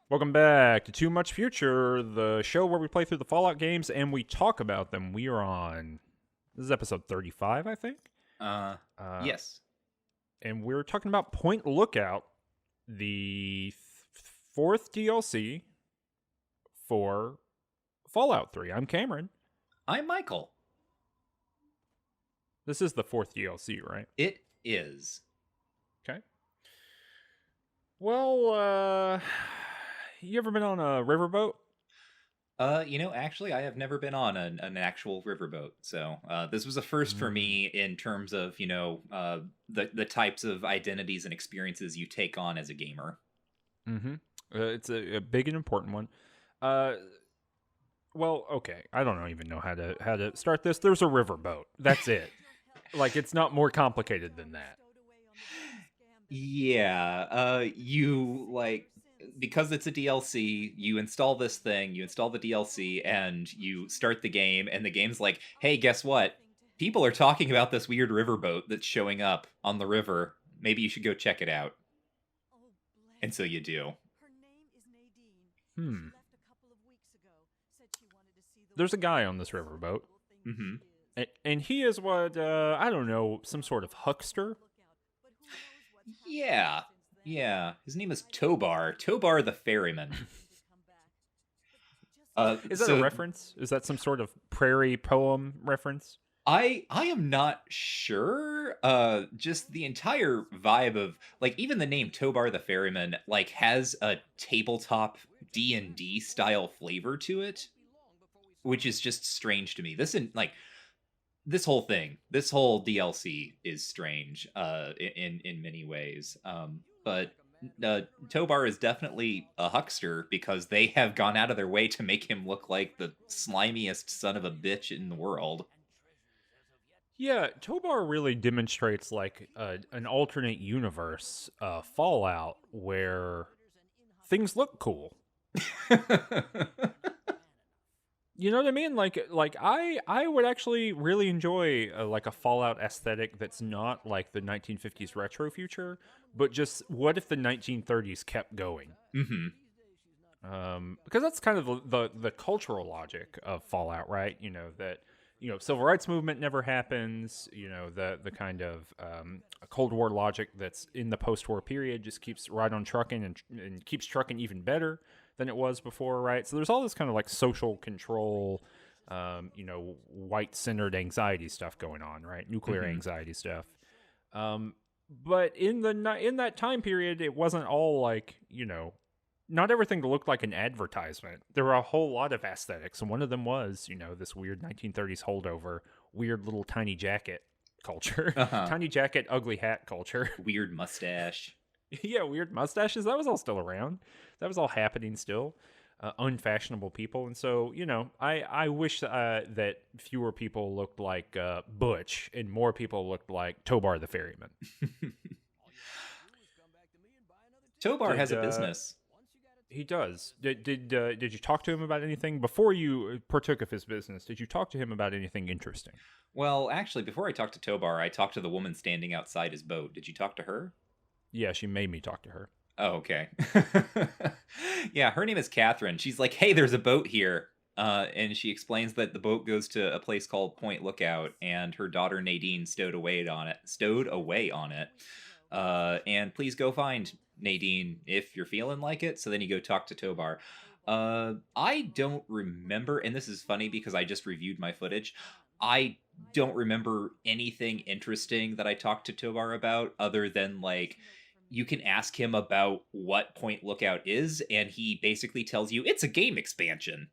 Welcome back to Too Much Future, the show where we play through the Fallout games and we talk about them. We are on, this is episode 35, I think. Yes. And we're talking about Point Lookout, the fourth DLC for Fallout 3. I'm Cameron. I'm Michael. This is the fourth DLC, right? It is. Okay. Well, you ever been on a riverboat? Actually, I have never been on an actual riverboat, so this was a first for me in terms of, the types of identities and experiences you take on as a gamer. Mm-hmm. It's a big and important one. Well, okay. I don't even know how to start this. There's a riverboat. That's it. Like, it's not more complicated than that. Yeah, because it's a DLC, you install this thing, you install the DLC, and you start the game, and the game's like, hey, guess what? People are talking about this weird riverboat that's showing up on the river. Maybe you should go check it out. And so you do. There's a guy on this riverboat. Mm-hmm. And he is what, I don't know, some sort of huckster? Yeah. His name is Tobar. Tobar the Ferryman. Is that a reference? Is that some sort of prairie poem reference? I am not sure. Just the entire vibe of even the name Tobar the Ferryman has a tabletop D&D style flavor to it, which is just strange to me. This whole thing, this whole DLC is strange in many ways. But Tobar is definitely a huckster because they have gone out of their way to make him look like the slimiest son of a bitch in the world. Yeah, Tobar really demonstrates an alternate universe, Fallout, where things look cool. You know what I mean? I would actually really enjoy a Fallout aesthetic that's not like the 1950s retro future, but just what if the 1930s kept going? Mm-hmm. Because that's kind of the cultural logic of Fallout, right? That civil rights movement never happens. The kind of Cold War logic that's in the post-war period just keeps right on trucking and keeps trucking even better than it was before, right? So there's all this kind of social control, white-centered anxiety stuff going on, right? Nuclear anxiety stuff. But in that time period, it wasn't all not everything looked like an advertisement. There were a whole lot of aesthetics, and one of them was, this weird 1930s holdover, weird little tiny jacket culture, tiny jacket, ugly hat culture, weird mustache. Yeah, weird mustaches. That was all still around. That was all happening still. Unfashionable people, and so I wish that fewer people looked like Butch and more people looked like Tobar the Ferryman. Tobar has a business. He does. Did you talk to him about anything before you partook of his business? Did you talk to him about anything interesting? Well, actually, before I talked to Tobar, I talked to the woman standing outside his boat. Did you talk to her? Yeah, she made me talk to her. Oh, okay. Yeah, her name is Catherine. She's like, hey, there's a boat here. And she explains that the boat goes to a place called Point Lookout, and her daughter Nadine stowed away on it. And please go find Nadine if you're feeling like it. So then you go talk to Tobar. I don't remember, and this is funny because I just reviewed my footage. I don't remember anything interesting that I talked to Tobar about other than you can ask him about what Point Lookout is, and he basically tells you it's a game expansion.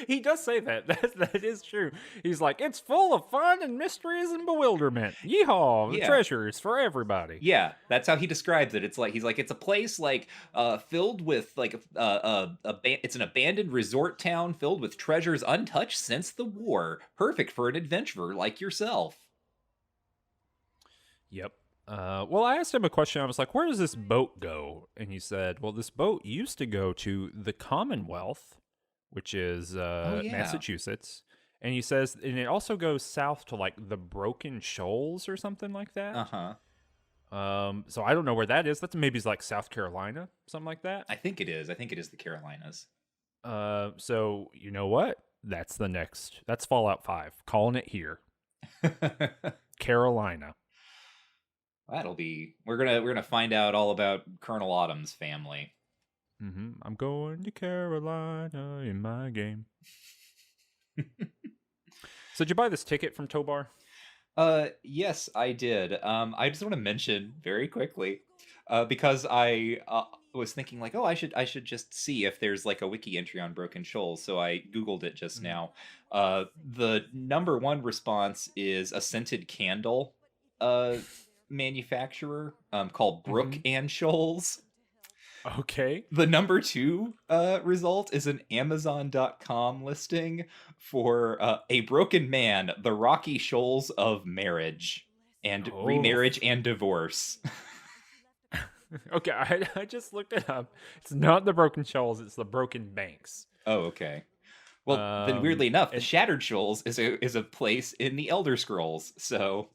He does say that. That is true. He's like, it's full of fun and mysteries and bewilderment. Yeehaw! Yeah. Treasures for everybody. Yeah, that's how he describes it. It's it's a place filled with it's an abandoned resort town filled with treasures untouched since the war, perfect for an adventurer like yourself. Yep. Well, I asked him a question. I was like, where does this boat go? And he said, well, this boat used to go to the Commonwealth, which is Massachusetts. And he says, and it also goes south to the Broken Shoals or something like that. Uh-huh. So I don't know where that is. That's maybe like South Carolina, something like that. I think it is. I think it is the Carolinas. So you know what? That's the next. That's Fallout 5. Calling it here. Carolina. That'll be. We're gonna find out all about Colonel Autumn's family. I'm going to Carolina in my game. So did you buy this ticket from Tobar? Yes, I did. I just want to mention very quickly, because I was thinking like, oh, I should just see if there's like a wiki entry on Broken Shoals. So I Googled it just now. The number one response is a scented candle, uh, manufacturer, called Brook and Shoals. Okay. The number two result is an Amazon.com listing for A Broken Man, The Rocky Shoals of Marriage and Oh. Remarriage and Divorce. Okay, I just looked it up. It's not the Broken Shoals, it's the Broken Banks. Oh, okay. Well, then weirdly enough, the And Shattered Shoals is a place in the Elder Scrolls. So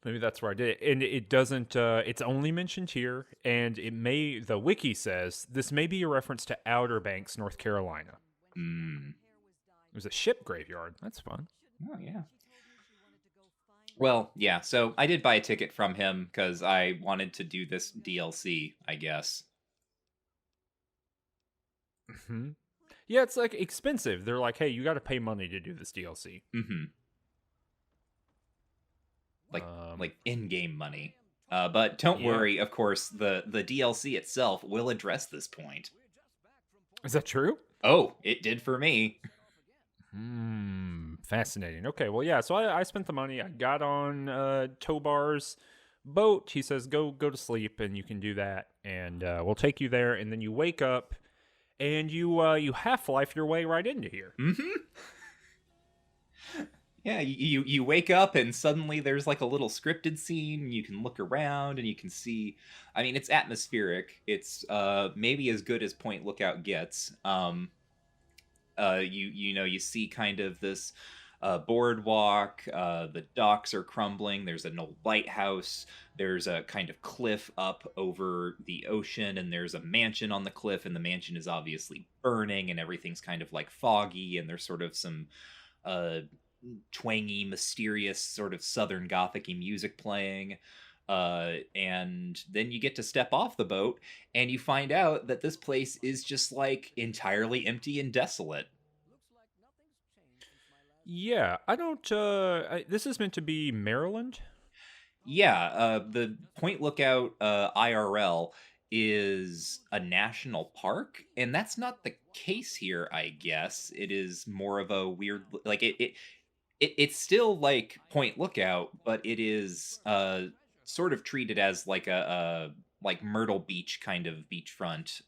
maybe that's where I did it. And it doesn't it's only mentioned here, and the wiki says this may be a reference to Outer Banks, North Carolina. It was a ship graveyard. That's fun. oh yeah. Well, yeah. So I did buy a ticket from him because I wanted to do this DLC, I guess. Yeah, it's like expensive. They're like, hey, you got to pay money to do this DLC. Like in-game money. But don't worry, of course, the DLC itself will address this point. Is that true? Oh, it did for me. Fascinating. Okay, well, yeah. So I spent the money. I got on Tobar's boat. He says, go to sleep, and you can do that, and we'll take you there. And then you wake up, and you Half-Life your way right into here. Yeah, you wake up and suddenly there's like a little scripted scene. You can look around and you can see. I mean, it's atmospheric. It's maybe as good as Point Lookout gets. You see kind of this boardwalk. The docks are crumbling. There's an old lighthouse. There's a kind of cliff up over the ocean, and there's a mansion on the cliff, and the mansion is obviously burning, and everything's kind of like foggy, and there's sort of some twangy, mysterious, sort of Southern Gothic-y music playing. And then you get to step off the boat and you find out that this place is just like entirely empty and desolate. Yeah, I don't. This is meant to be Maryland. Yeah, the Point Lookout IRL is a national park, and that's not the case here. I guess it is more of a weird, like it's still like Point Lookout, but it is sort of treated as like a like Myrtle Beach kind of beachfront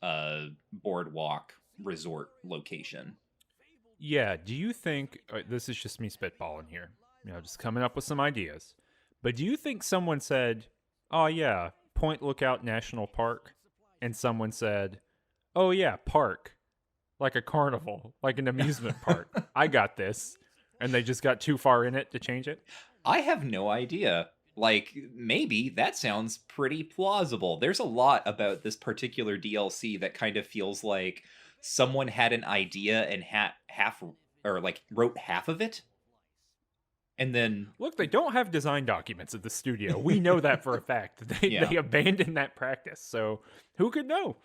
boardwalk resort location. Yeah. Do you think this is just me spitballing here? Just coming up with some ideas. But do you think someone said, "Oh yeah, Point Lookout National Park," and someone said, "Oh yeah, park, like a carnival, like an amusement park. I got this," and they just got too far in it to change it? I have no idea. Like, maybe that sounds pretty plausible. There's a lot about this particular DLC that kind of feels like someone had an idea and half or like wrote half of it. And then Look, they don't have design documents at the studio. We know that for a fact. They abandoned that practice. So who could know?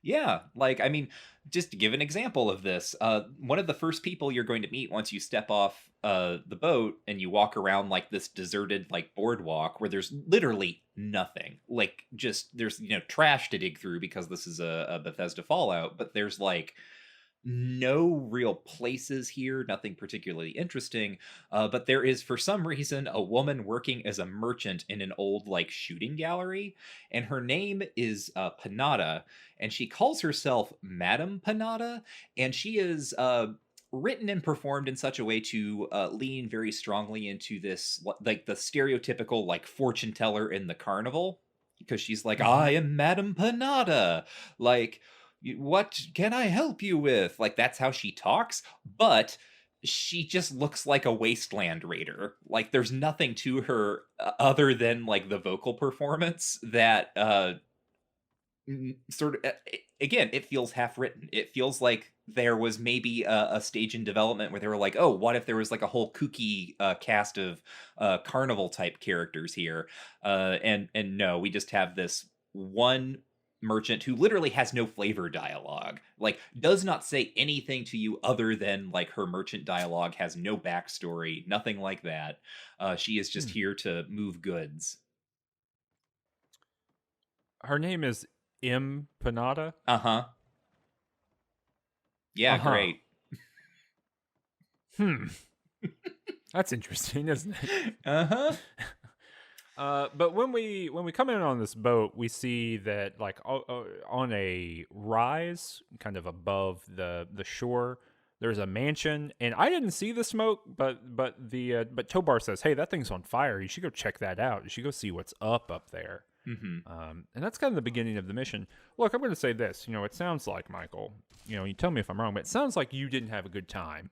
yeah, like I mean, just to give an example of this, one of the first people you're going to meet once you step off the boat and you walk around like this deserted like boardwalk where there's literally nothing. Like just there's trash to dig through because this is a Bethesda Fallout, but there's like no real places here, nothing particularly interesting. But there is, for some reason, a woman working as a merchant in an old like shooting gallery, and her name is Panada, and she calls herself Madam Panada, and she is written and performed in such a way to lean very strongly into this like the stereotypical like fortune teller in the carnival, because she's like, I am Madam Panada, like what can I help you with? Like that's how she talks, but she just looks like a wasteland raider. Like there's nothing to her other than like the vocal performance that sort of again, it feels half written. It feels like there was maybe a stage in development where they were like, oh, what if there was like a whole kooky cast of carnival type characters here, and no, we just have this one merchant who literally has no flavor dialogue, like does not say anything to you other than like her merchant dialogue, has no backstory, nothing like that. She is just Hmm. here to move goods. Her name is Panada. Uh-huh. Yeah, Uh-huh. great. Hmm. That's interesting, isn't it? Uh-huh. But when we come in on this boat, we see that like on a rise, kind of above the shore, there's a mansion, and I didn't see the smoke, but Tobar says, "Hey, that thing's on fire. You should go check that out. You should go see what's up there." Mhm. And that's kind of the beginning of the mission. Look, I'm going to say this. It sounds like, Michael. You tell me if I'm wrong, but it sounds like you didn't have a good time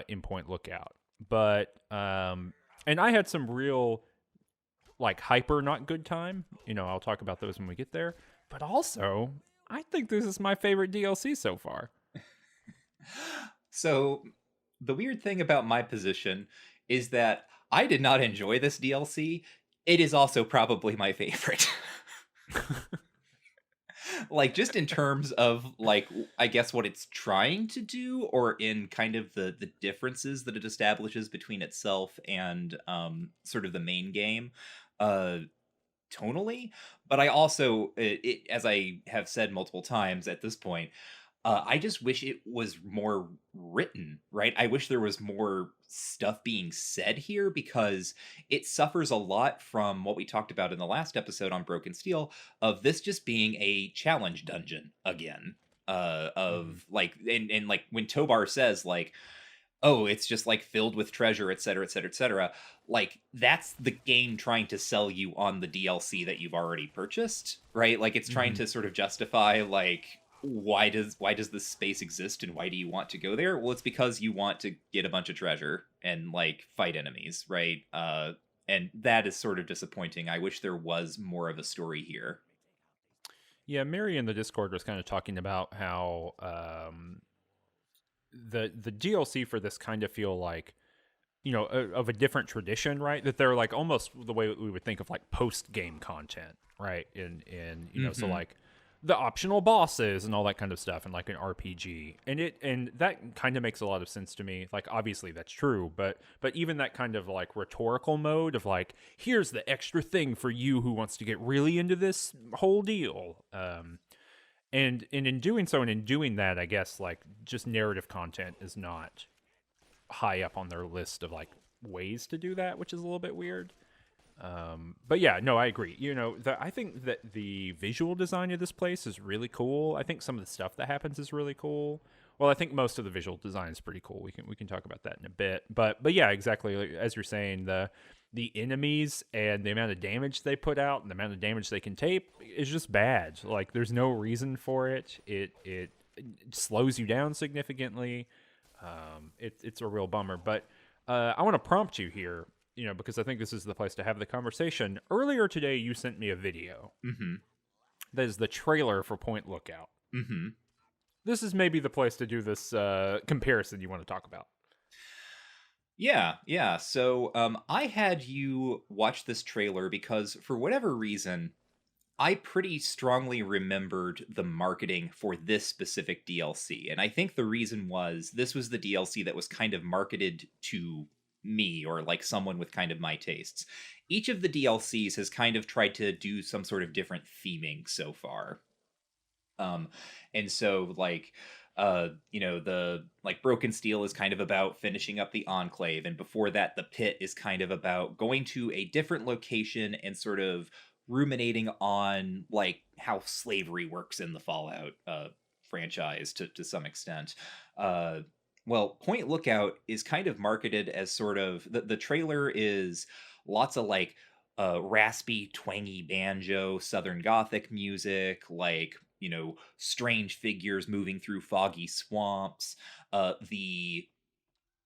in Point Lookout. But and I had some real like hyper not good time. I'll talk about those when we get there. But also, I think this is my favorite DLC so far. So, the weird thing about my position is that I did not enjoy this DLC. It is also probably my favorite. Like just in terms of like I guess what it's trying to do, or in kind of the differences that it establishes between itself and sort of the main game. Uh tonally, but I also, as I have said multiple times at this point, I just wish it was more written, right? I wish there was more stuff being said here, because it suffers a lot from what we talked about in the last episode on Broken Steel, of this just being a challenge dungeon again. Mm. Of like, and like when Tobar says like, oh, it's just like filled with treasure, et cetera, et cetera, et cetera. Like that's the game trying to sell you on the DLC that you've already purchased, right? Like it's trying Mm-hmm. to sort of justify like why does this space exist and why do you want to go there? Well, it's because you want to get a bunch of treasure and like fight enemies, right? And that is sort of disappointing. I wish there was more of a story here. Yeah, Mary in the Discord was kind of talking about how the DLC for this kind of feel like of a different tradition, right? That they're like almost the way we would think of like post game content, right? In so Hmm. like the optional bosses and all that kind of stuff, and like an RPG, and that kind of makes a lot of sense to me. Like obviously that's true, but even that kind of like rhetorical mode of like, here's the extra thing for you who wants to get really into this whole deal. And in doing so, and in doing that, I guess like just narrative content is not high up on their list of like ways to do that, which is a little bit weird. But yeah, no, I agree. I think that the visual design of this place is really cool. I think some of the stuff that happens is really cool. Well, I think most of the visual design is pretty cool. We can talk about that in a bit. But yeah, exactly like, as you're saying, the enemies and the amount of damage they put out and the amount of damage they can take is just bad. Like there's no reason for it. It slows you down significantly. It's a real bummer. But I want to prompt you here, because I think this is the place to have the conversation. Earlier today, you sent me a video Hmm. that is the trailer for Point Lookout. Hmm. This is maybe the place to do this comparison you want to talk about. Yeah, yeah. So I had you watch this trailer because for whatever reason, I pretty strongly remembered the marketing for this specific DLC. And I think the reason was this was the DLC that was kind of marketed to me, or like someone with kind of my tastes. Each of the DLCs has kind of tried to do some sort of different theming so far. Um, and so like the like Broken Steel is kind of about finishing up the Enclave, and before that the Pit is kind of about going to a different location and sort of ruminating on like how slavery works in the Fallout franchise to some extent. uh well, Point Lookout is kind of marketed as sort of the trailer is lots of like raspy twangy banjo southern gothic music, like strange figures moving through foggy swamps. The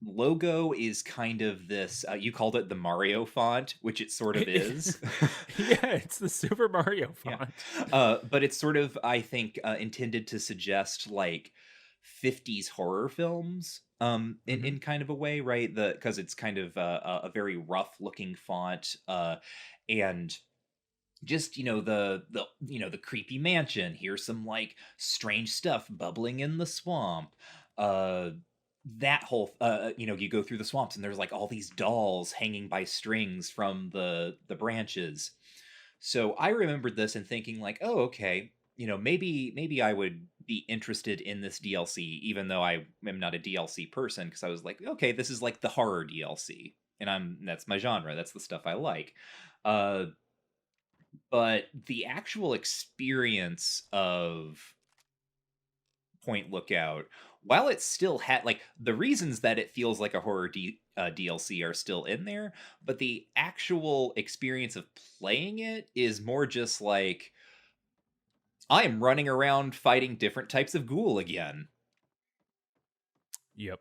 logo is kind of this, you called it the Mario font, which it sort of is. Yeah, it's the Super Mario Yeah. font. But it's sort of, I think, intended to suggest like 50s horror films, Hmm. in kind of a way, right? Because it's kind of a very rough looking font, and just the creepy mansion. Here's some like strange stuff bubbling in the swamp. Uh, that whole you go through the swamps and there's like all these dolls hanging by strings from the branches. So I remembered this and thinking like, oh, okay, maybe I would be interested in this DLC, even though I am not a DLC person, because I was like, okay, this is like the horror DLC, and that's my genre. That's the stuff I like. Uh, but the actual experience of Point Lookout, while it still had like the reasons that it feels like a DLC are still in there, but the actual experience of playing it is more just like I am running around fighting different types of ghoul again. Yep.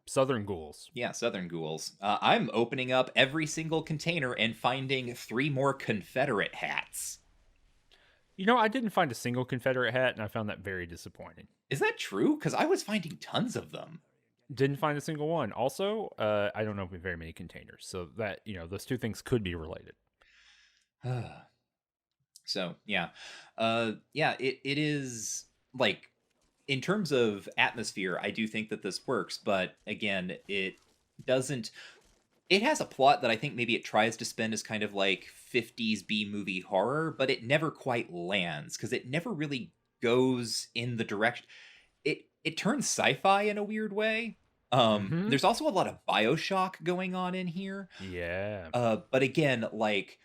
Southern ghouls. Yeah, Southern ghouls. I'm opening up every single container and finding 3 more Confederate hats. I didn't find a single Confederate hat, and I found that very disappointing. Is that true? Because I was finding tons of them. Didn't find a single one. Also, I don't know very many containers, so that those two things could be related. So yeah, yeah, it is like in terms of atmosphere, I do think that this works, but again, it doesn't. It has a plot that I think maybe it tries to spin as kind of like 50s B movie horror, but it never quite lands because it never really goes in the direction. It turns sci-fi in a weird way. Mm-hmm. There's also a lot of BioShock going on in here. Yeah. But again, like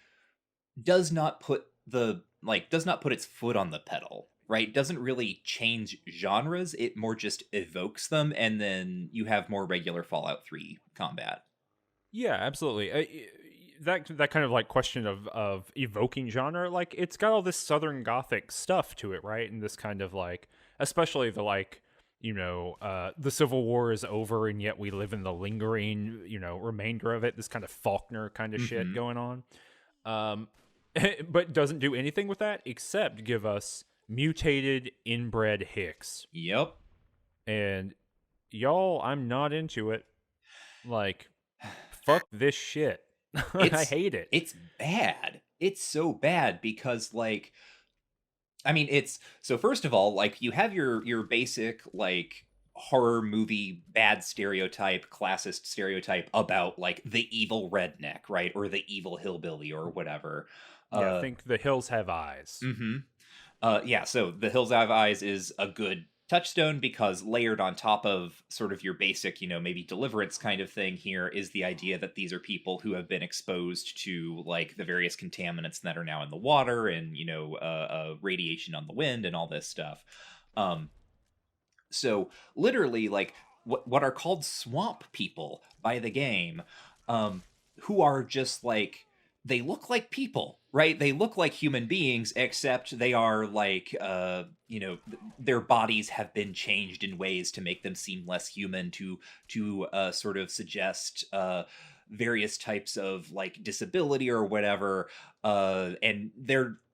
does not put its foot on the pedal, right? Doesn't really change genres. It more just evokes them, and then you have more regular Fallout 3 combat. Yeah, absolutely. That kind of like question of evoking genre, like it's got all this Southern Gothic stuff to it, right? And this kind of like, especially the like, the Civil War is over, and yet we live in the lingering, remainder of it. This kind of Faulkner kind of shit Hmm. going on. Um, but doesn't do anything with that except give us mutated inbred Hicks. Yep. And y'all, I'm not into it. Like, fuck this shit. I It's hate it. it's bad. It's so bad because like I mean it's so first of all, like you have your basic like horror movie bad stereotype, classist stereotype about like the evil redneck, right? Or the evil hillbilly or whatever. Yeah, Uh think the hills have eyes. mhm. Yeah, so The Hills Have Eyes is a good touchstone because layered on top of sort of your basic, maybe deliverance kind of thing here is the idea that these are people who have been exposed to like the various contaminants that are now in the water and, radiation on the wind and all this stuff. Um, so literally, like what are called swamp people by the game, um, who are just like they look like people, right? They look like human beings, except they are like, their bodies have been changed in ways to make them seem less human, to sort of suggest various types of like disability or whatever, and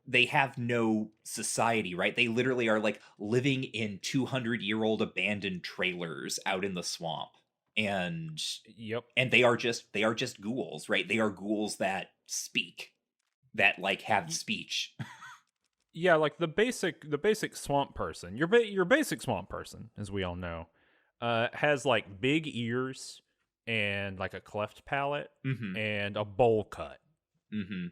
they have no society, right? They literally are like living in 200-year-old abandoned trailers out in the swamp. And Yep. and they are just ghouls, right? They are ghouls that speak, that like have Y- speech. yeah, like the basic swamp person. Your basic swamp person, as we all know, has like big ears and like a cleft palate Mhm. and a bowl cut, Mhm.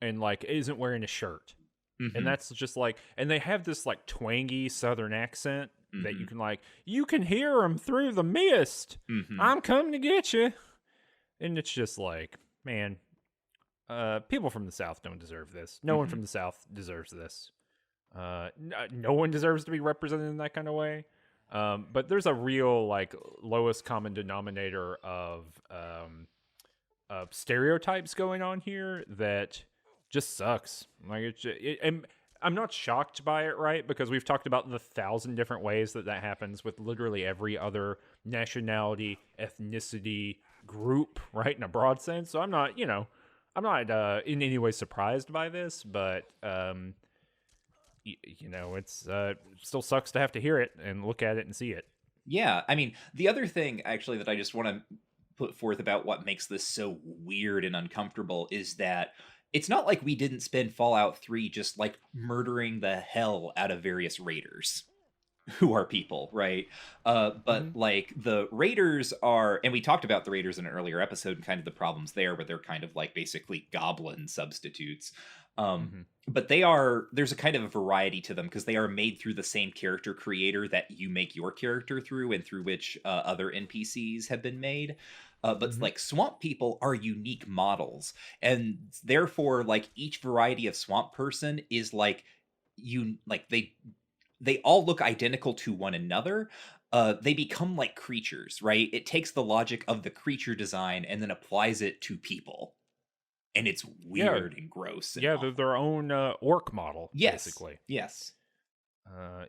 and like isn't wearing a shirt. And Mhm. that's just like, and they have this like twangy Southern accent that Mhm. you can hear them through the mist. Mhm. I'm coming to get you. And it's just like, man, people from the South don't deserve this. No one Mhm. from the South deserves this. No one deserves to be represented in that kind of way. But there's a real like lowest common denominator of stereotypes going on here that just sucks. Like and I'm not shocked by it, right? Because we've talked about the 1,000 different ways that happens with literally every other nationality, ethnicity, group, right? In a broad sense. So I'm not, I'm not in any way surprised by this, but it's still sucks to have to hear it and look at it and see it. Yeah, I mean, the other thing actually that I just want to put forth about what makes this so weird and uncomfortable is that it's not like we didn't spend Fallout 3 just like murdering the hell out of various raiders who are people, right? But Mm-hmm. like the raiders are, and we talked about the raiders in an earlier episode and kind of the problems there, where they're kind of like basically goblin substitutes. Um, Mm-hmm. but there's a kind of a variety to them because they are made through the same character creator that you make your character through and through which other NPCs have been made. But Mm-hmm. like swamp people are unique models, and therefore like each variety of swamp person is like you like they all look identical to one another. They become like creatures, right? It takes the logic of the creature design and then applies it to people. And it's Yeah, weird and gross and yeah, they're awful. their own orc model, Yes. basically. Yes.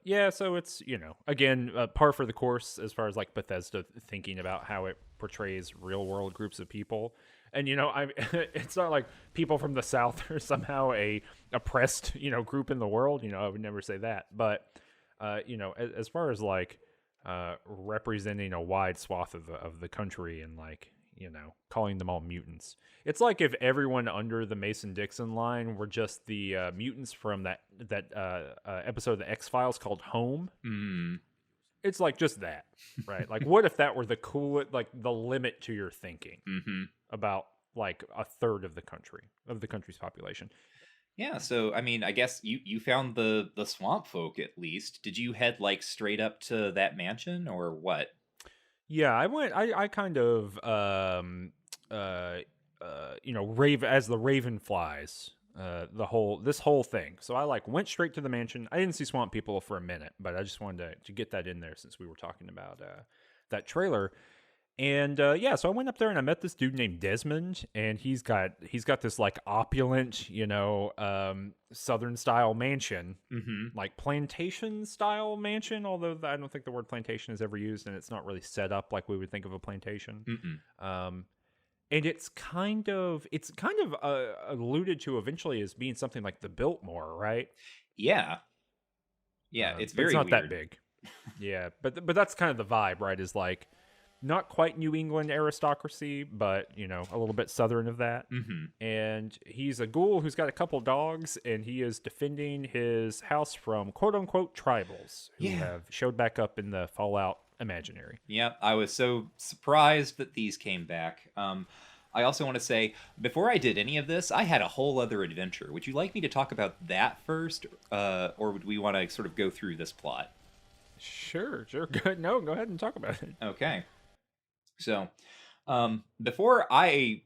Yeah, so it's again par for the course as far as like Bethesda thinking about how it portrays real world groups of people, and I it's not like people from the South are somehow a oppressed group in the world. I would never say that, but as far as like representing a wide swath of the country and like calling them all mutants. It's like if everyone under the Mason-Dixon line were just the mutants from that episode of the X-Files called Home. Mm. It's like just that, right? Like, what if that were the cool, like the limit to your thinking Hmm. about like a third of the country's population? Yeah, so I mean, I guess you found the swamp folk at least. Did you head like straight up to that mansion or what? Yeah, I went. I kind of rave as the raven flies. This whole thing. So I like went straight to the mansion. I didn't see swamp people for a minute, but I just wanted to get that in there since we were talking about that trailer. And yeah, so I went up there and I met this dude named Desmond, and he's got this like opulent, southern style mansion, Hmm. like plantation style mansion. Although I don't think the word plantation is ever used, and it's not really set up like we would think of a plantation. Mm-mm. Um, and it's kind of alluded to eventually as being something like the Biltmore, right? Yeah. Yeah, it's But it's very not that weird. big. Yeah, but that's kind of the vibe, right? Is like not quite New England aristocracy, but a little bit southern of that. Hmm. And he's a ghoul who's got a couple dogs, and he is defending his house from quote unquote tribals who Yeah. have showed back up in the Fallout imaginary. Yeah, I was so surprised that these came back. I also want to say, before I did any of this, I had a whole other adventure. Would you like me to talk about that first, or would we want to sort of go through this plot? Sure. Good. No, go ahead and talk about it. Okay. So, before I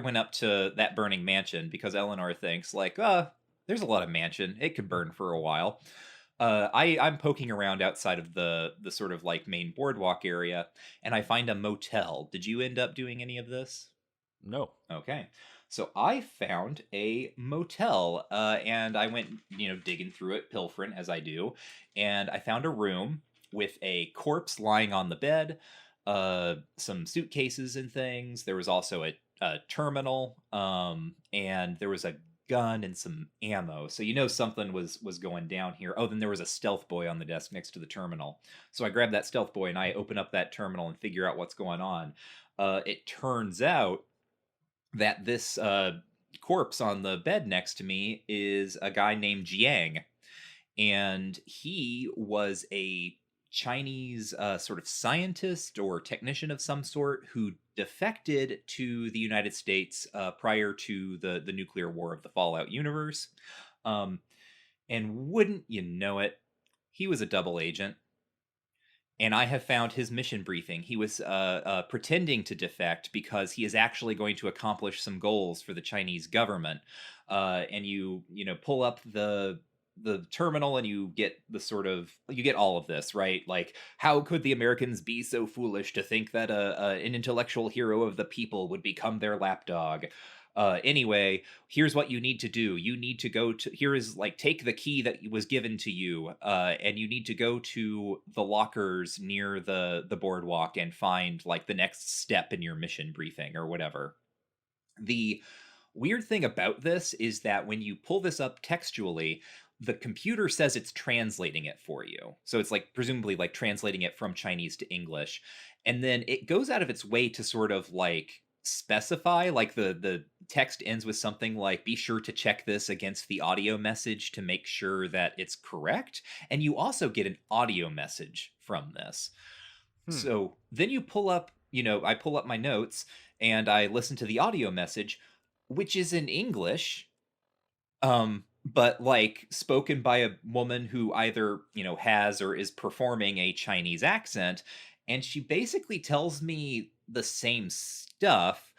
went up to that burning mansion, because Eleanor thinks like, there's a lot of mansion, it could burn for a while. I'm poking around outside of the sort of like main boardwalk area, and I find a motel. Did you end up doing any of this? No. Okay. So I found a motel, and I went, digging through it, pilfering as I do, and I found a room with a corpse lying on the bed, some suitcases and things. There was also a terminal, and there was a gun and some ammo. So something was going down here. Oh, then there was a stealth boy on the desk next to the terminal. So I grab that stealth boy and I open up that terminal and figure out what's going on. It turns out that this corpse on the bed next to me is a guy named Jiang, and he was a Chinese sort of scientist or technician of some sort who defected to the United States prior to the nuclear war of the Fallout universe. Um, and wouldn't you know it, he was a double agent, and I have found his mission briefing. He was pretending to defect because he is actually going to accomplish some goals for the Chinese government. And pull up the terminal and you get you get all of this, right? Like, how could the Americans be so foolish to think that an intellectual hero of the people would become their lapdog? Anyway, here's what you need to do. You need to go to, here is like, take the key that was given to you, and you need to go to the lockers near the boardwalk and find like the next step in your mission briefing or whatever. The weird thing about this is that when you pull this up textually, the computer says it's translating it for you. So it's like presumably like translating it from Chinese to English. And then it goes out of its way to sort of like specify, like the text ends with something like, be sure to check this against the audio message to make sure that it's correct. And you also get an audio message from this. Hmm. So then you pull up, I pull up my notes and I listen to the audio message, which is in English, but like spoken by a woman who either, has or is performing a Chinese accent. And she basically tells me the same stuff,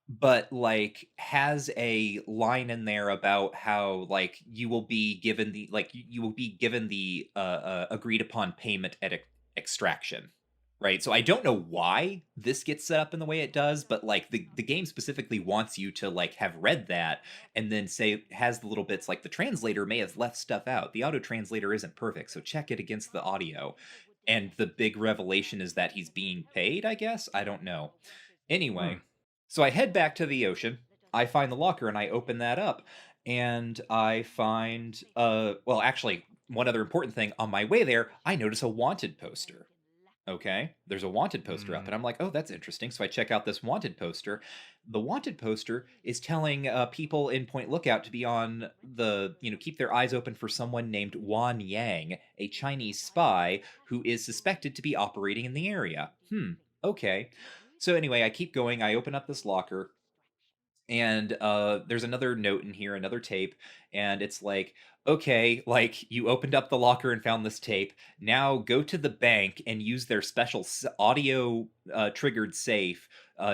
but like has a line in there about how like you will be given the like you will be given the agreed upon payment at extraction, right? So I don't know why this gets set up in the way it does, but like the game specifically wants you to like have read that and then say, has the little bits like the translator may have left stuff out, the auto translator isn't perfect, so check it against the audio. And the big revelation is that he's being paid, I guess. I don't know. Hmm. Anyway, so I head back to the ocean. I find the locker and I open that up. And I find, well, actually, one other important thing on my way there, I notice a wanted poster. Okay, there's a wanted poster up, Hmm. and I'm like, oh, that's interesting. So I check out this wanted poster. The wanted poster is telling people in Point Lookout to be on the, keep their eyes open for someone named Wan Yang, a Chinese spy who is suspected to be operating in the area. Okay. So anyway, I keep going. I open up this locker, and there's another note in here, another tape, and it's like, okay, like you opened up the locker and found this tape, now go to the bank and use their special audio triggered safe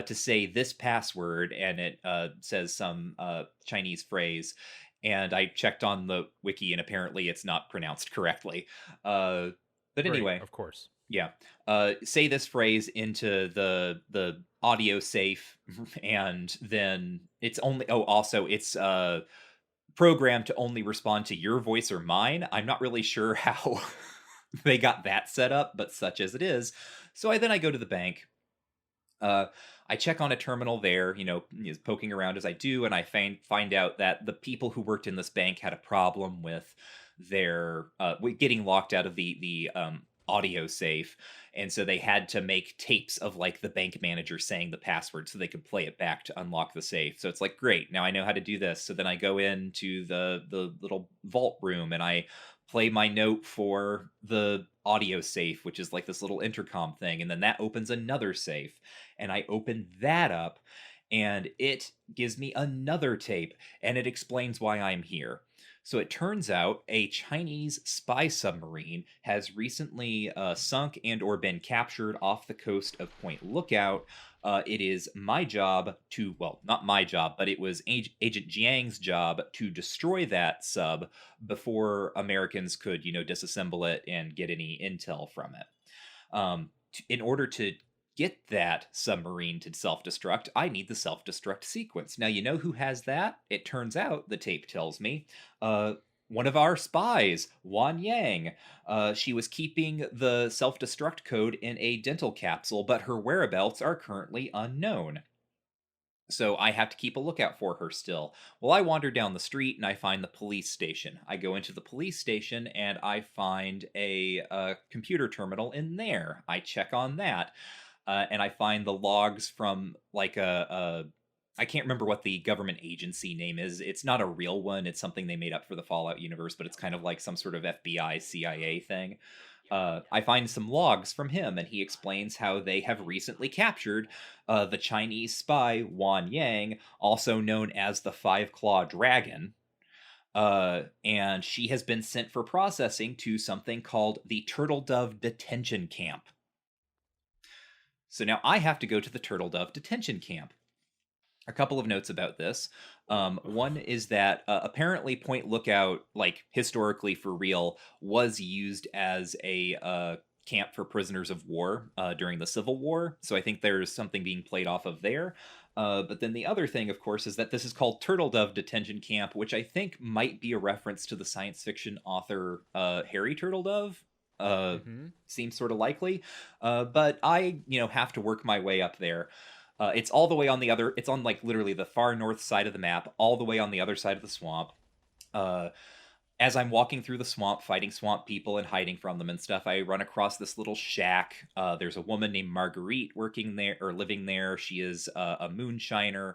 to say this password, and it says some Chinese phrase. And I checked on the wiki and apparently it's not pronounced correctly. But Great. anyway, Of course. yeah. Say this phrase into the audio safe, and then it's only. Oh, also, it's programmed to only respond to your voice or mine. I'm not really sure how they got that set up, but such as it is. So I go to the bank. Uh, I check on a terminal there, poking around as I do, and I find out that the people who worked in this bank had a problem with their getting locked out of the audio safe, and so they had to make tapes of like the bank manager saying the password so they could play it back to unlock the safe. So it's like, great, now I know how to do this. So then I go into the little vault room and I play my note for the audio safe, which is like this little intercom thing, and then that opens another safe, and I open that up, and it gives me another tape, and it explains why I'm here. So it turns out a Chinese spy submarine has recently sunk and or been captured off the coast of Point Lookout. It is my job to, well, not my job, but it was Agent Jiang's job to destroy that sub before Americans could, disassemble it and get any intel from it. In order to get that submarine to self destruct, I need the self destruct sequence. Now, you know who has that? It turns out, the tape tells me, uh, one of our spies, Wan Yang. She was keeping the self destruct code in a dental capsule, but her whereabouts are currently unknown. So I have to keep a lookout for her still. Well, I wander down the street and I find the police station. I go into the police station and I find a computer terminal in there. I check on that. And I find the logs from like I can't remember what the government agency name is. It's not a real one. It's something they made up for the Fallout universe, but it's kind of like some sort of FBI, CIA thing. I find some logs from him, and he explains how they have recently captured the Chinese spy Wan Yang, also known as the Five Claw Dragon. And she has been sent for processing to something called the Turtle Dove Detention Camp. So now I have to go to the Turtle Dove Detention Camp. A couple of notes about this. One is that apparently Point Lookout, like historically for real, was used as a camp for prisoners of war during the Civil War. So I think there's something being played off of there. But then the other thing, of course, is that this is called Turtle Dove Detention Camp, which I think might be a reference to the science fiction author Harry Turtledove. Uh, Mm-hmm. Seems sort of likely. But I, have to work my way up there. It's all the way on the other. It's on like literally the far north side of the map, all the way on the other side of the swamp. Uh, as I'm walking through the swamp, fighting swamp people and hiding from them and stuff, I run across this little shack. There's a woman named Marguerite working there or living there. She is a moonshiner.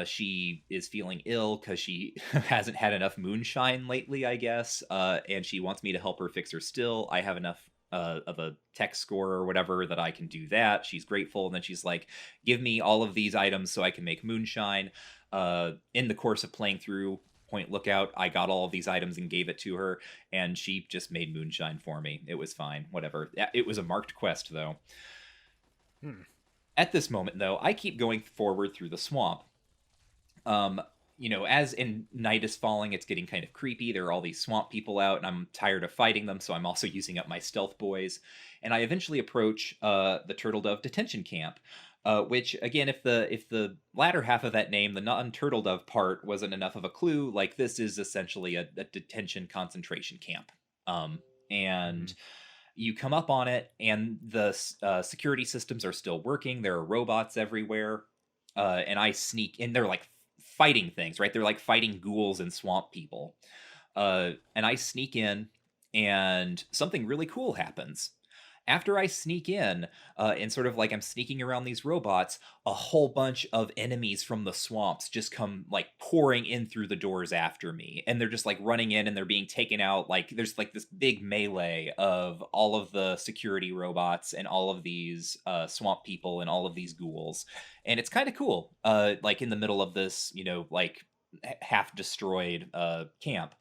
She is feeling ill because she hasn't had enough moonshine lately, I guess. And she wants me to help her fix her still. I have enough of a tech score or whatever that I can do that. She's grateful. And then she's like, give me all of these items so I can make moonshine. In the course of playing through Point Lookout, I got all of these items and gave it to her, and she just made moonshine for me. It was fine, whatever. It was a marked quest, though. At this moment, though, I keep going forward through the swamp. As in night is falling, it's getting kind of creepy. There are all these swamp people out, and I'm tired of fighting them, so I'm also using up my stealth boys. And I eventually approach the Turtle Dove Detention Camp, which again, if the latter half of that name, the non-turtle dove part, wasn't enough of a clue, like this is essentially a detention concentration camp. And you come up on it, and the security systems are still working. There are robots everywhere, and I sneak in. They're like fighting things, right? They're like fighting ghouls and swamp people. And I sneak in, and something really cool happens. After I sneak in, and sort of like I'm sneaking around these robots, a whole bunch of enemies from the swamps just come like pouring in through the doors after me. And they're just like running in and they're being taken out. Like there's like this big melee of all of the security robots and all of these swamp people and all of these ghouls. And it's kind of cool, like in the middle of this, like half destroyed camp.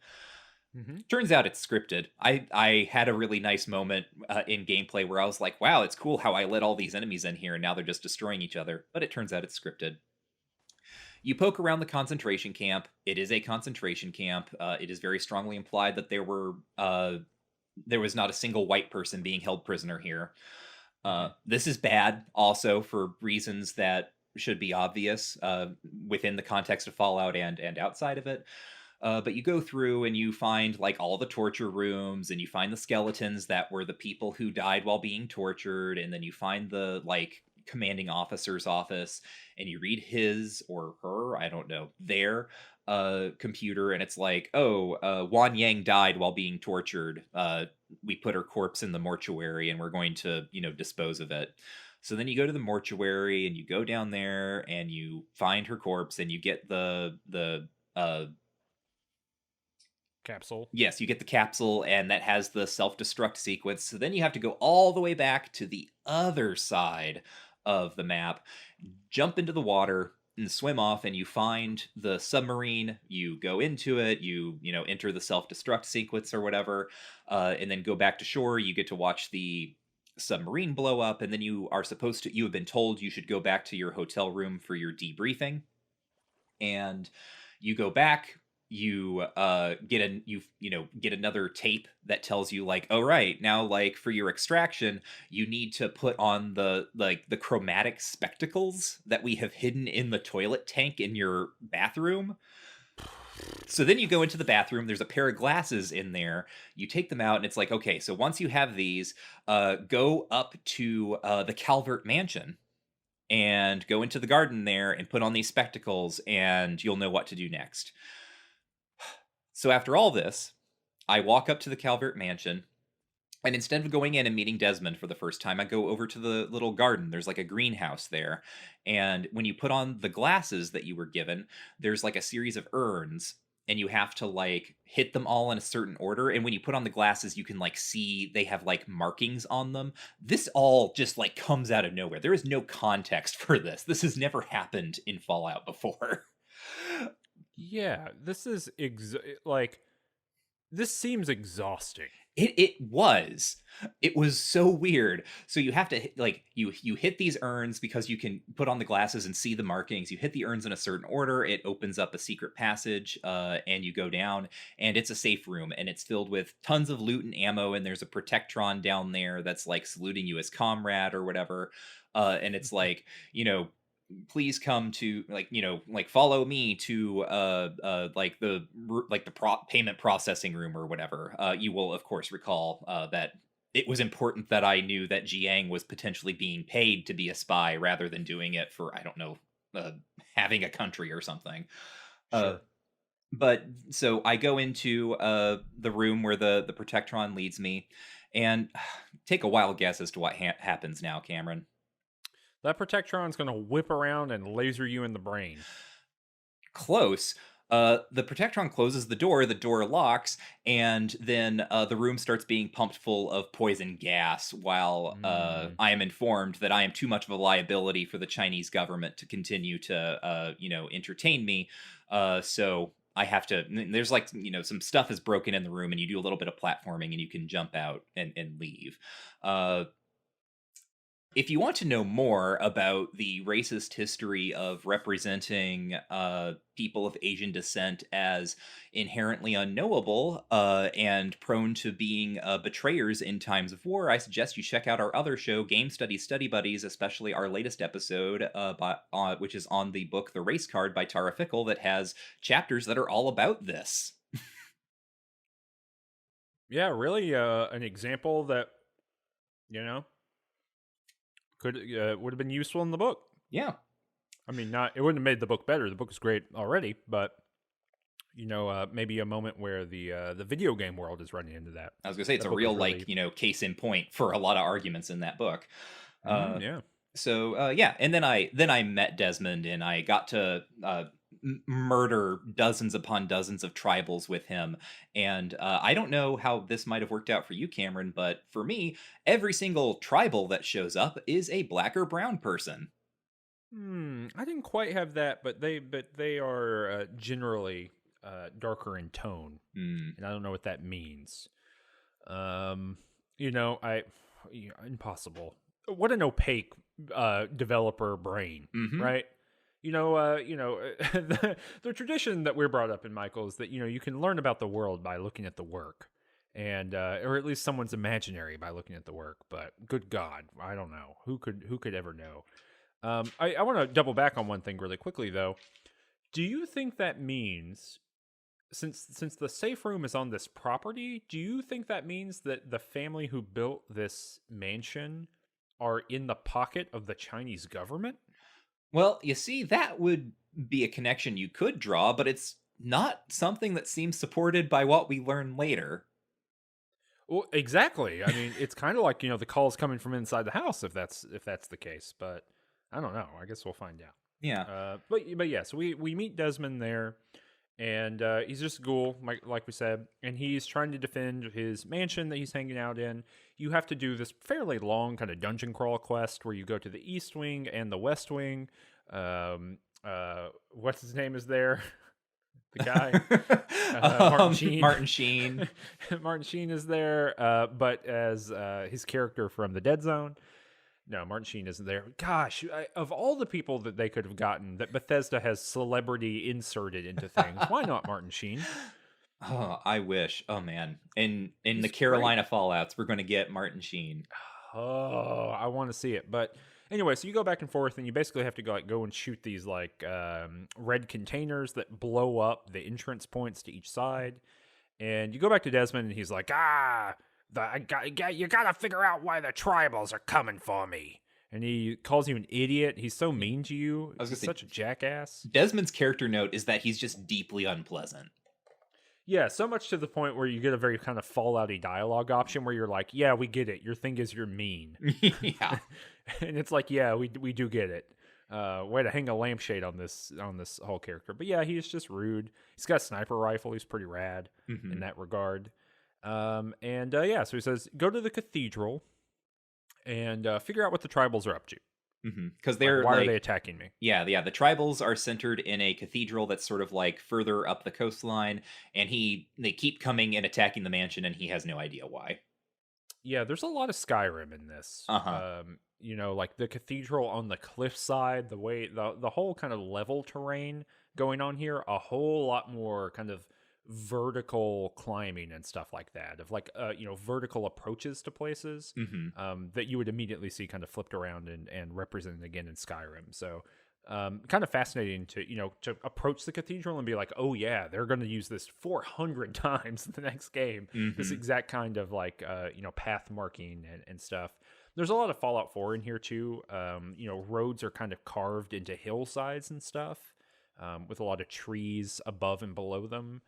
Turns out it's scripted. I had a really nice moment in gameplay where I was like, wow, it's cool how I let all these enemies in here and now they're just destroying each other. But it turns out it's scripted. You poke around the concentration camp. It is a concentration camp. It is very strongly implied that there was not a single white person being held prisoner here. This is bad also for reasons that should be obvious within the context of Fallout and outside of it. But you go through and you find like all the torture rooms, and you find the skeletons that were the people who died while being tortured, and then you find the like commanding officer's office, and you read his or her, I don't know, their computer, and it's like, oh, Wan Yang died while being tortured. We put her corpse in the mortuary, and we're going to, dispose of it. So then you go to the mortuary, and you go down there, and you find her corpse, and you get the capsule. Yes, you get the capsule, and that has the self-destruct sequence. So then you have to go all the way back to the other side of the map, jump into the water, and swim off, and you find the submarine. You go into it, you enter the self-destruct sequence or whatever, and then go back to shore. You get to watch the submarine blow up, and then you have been told you should go back to your hotel room for your debriefing. And you go back, you get another tape that tells you like, oh right, now like for your extraction you need to put on the chromatic spectacles that we have hidden in the toilet tank in your bathroom. So then you go into the bathroom, there's a pair of glasses in there, you take them out, and it's like, okay, so once you have these, go up to the Calvert Mansion and go into the garden there and put on these spectacles, and you'll know what to do next. So after all this, I walk up to the Calvert Mansion, and instead of going in and meeting Desmond for the first time, I go over to the little garden. There's like a greenhouse there. And when you put on the glasses that you were given, there's like a series of urns, and you have to like hit them all in a certain order. And when you put on the glasses, you can like see they have like markings on them. This all just like comes out of nowhere. There is no context for this. This has never happened in Fallout before. Yeah, this is this seems exhausting. It was so weird. So you have to like you hit these urns because you can put on the glasses and see the markings. You hit the urns in a certain order, it opens up a secret passage, and you go down, and it's a safe room, and it's filled with tons of loot and ammo, and there's a protectron down there that's like saluting you as comrade or whatever. And it's like, please come to follow me to payment processing room or whatever. You will of course recall that it was important that I knew that Jiang was potentially being paid to be a spy rather than doing it for, I don't know, uh, having a country or something. Uh, Sure. but so I go into the room where the Protectron leads me, and take a wild guess as to what happens now, Cameron. That Protectron's going to whip around and laser you in the brain. Close. The Protectron closes the door locks, and then the room starts being pumped full of poison gas while Mm. I am informed that I am too much of a liability for the Chinese government to continue to, entertain me. So I have to, there's some stuff is broken in the room, and you do a little bit of platforming and you can jump out and leave. Uh, if you want to know more about the racist history of representing people of Asian descent as inherently unknowable and prone to being betrayers in times of war, I suggest you check out our other show, Game Studies Study Buddies, especially our latest episode, which is on the book The Race Card by Tara Fickle, that has chapters that are all about this. Yeah, really an example that, you know, could would have been useful in the book. Yeah. I mean, not it wouldn't have made the book better. The book is great already, but maybe a moment where the video game world is running into that. I was gonna say it's That a book is real really, case in point for a lot of arguments in that book. Uh, yeah. yeah, and then I met Desmond, and I got to murder dozens upon dozens of tribals with him. And I don't know how this might have worked out for you, Cameron, but for me, every single tribal that shows up is a black or brown person. I didn't quite have that, but they are generally darker in tone, Hmm. and I don't know what that means. Impossible. What an opaque developer brain, Mm-hmm. right? The tradition that we're brought up in, Michael, is that you can learn about the world by looking at the work, and or at least someone's imaginary by looking at the work. But good God, I don't know who could ever know. I want to double back on one thing really quickly, though. Do you think that means, since the safe room is on this property, do you think that means that the family who built this mansion are in the pocket of the Chinese government? Well, you see, that would be a connection you could draw, but it's not something that seems supported by what we learn later. Well, exactly. I mean, it's kind of like the calls coming from inside the house if that's the case. But I don't know. I guess we'll find out. Yeah. But yeah. So we meet Desmond there, and he's just a ghoul, like we said, and he's trying to defend his mansion that he's hanging out in. You have to do this fairly long kind of dungeon crawl quest where you go to the East Wing and the West Wing. What's his name is there? The guy, Martin Sheen. Martin Sheen. Martin Sheen is there, but as his character from the Dead Zone. No, Martin Sheen isn't there. Gosh, of all the people that they could have gotten, that Bethesda has celebrity inserted into things, why not Martin Sheen? Oh, I wish. Oh man. In He's the great. Carolina Fallouts, we're going to get Martin Sheen. Oh, I want to see it. But anyway, so you go back and forth, and you basically have to go and shoot these red containers that blow up the entrance points to each side. And you go back to Desmond, and he's like, you gotta figure out why the tribals are coming for me. And he calls you an idiot. He's so mean to you. I was gonna He's say, such a jackass. Desmond's character note is that he's just deeply unpleasant. Yeah, so much to the point where you get a very kind of Fallout-y dialogue option where you're like, yeah, we get it. Your thing is you're mean. Yeah. And it's like, yeah, we do get it. Way to hang a lampshade on this whole character. But yeah, he's just rude. He's got a sniper rifle. He's pretty rad in that regard. So he says, go to the cathedral and figure out what the tribals are up to. Because they're why are they attacking me? Yeah. The tribals are centered in a cathedral that's sort of like further up the coastline, and they keep coming and attacking the mansion, and he has no idea why. Yeah, there's a lot of Skyrim in this. Uh-huh. Like the cathedral on the cliffside, the whole kind of level terrain going on here, a whole lot more kind of vertical climbing and stuff like that, of vertical approaches to places that you would immediately see kind of flipped around and represented again in Skyrim. So kind of fascinating to approach the cathedral and be like, oh yeah, they're going to use this 400 times in the next game. This exact kind of like path marking and stuff. There's a lot of Fallout 4 in here too. Roads are kind of carved into hillsides and stuff, with a lot of trees above and below them.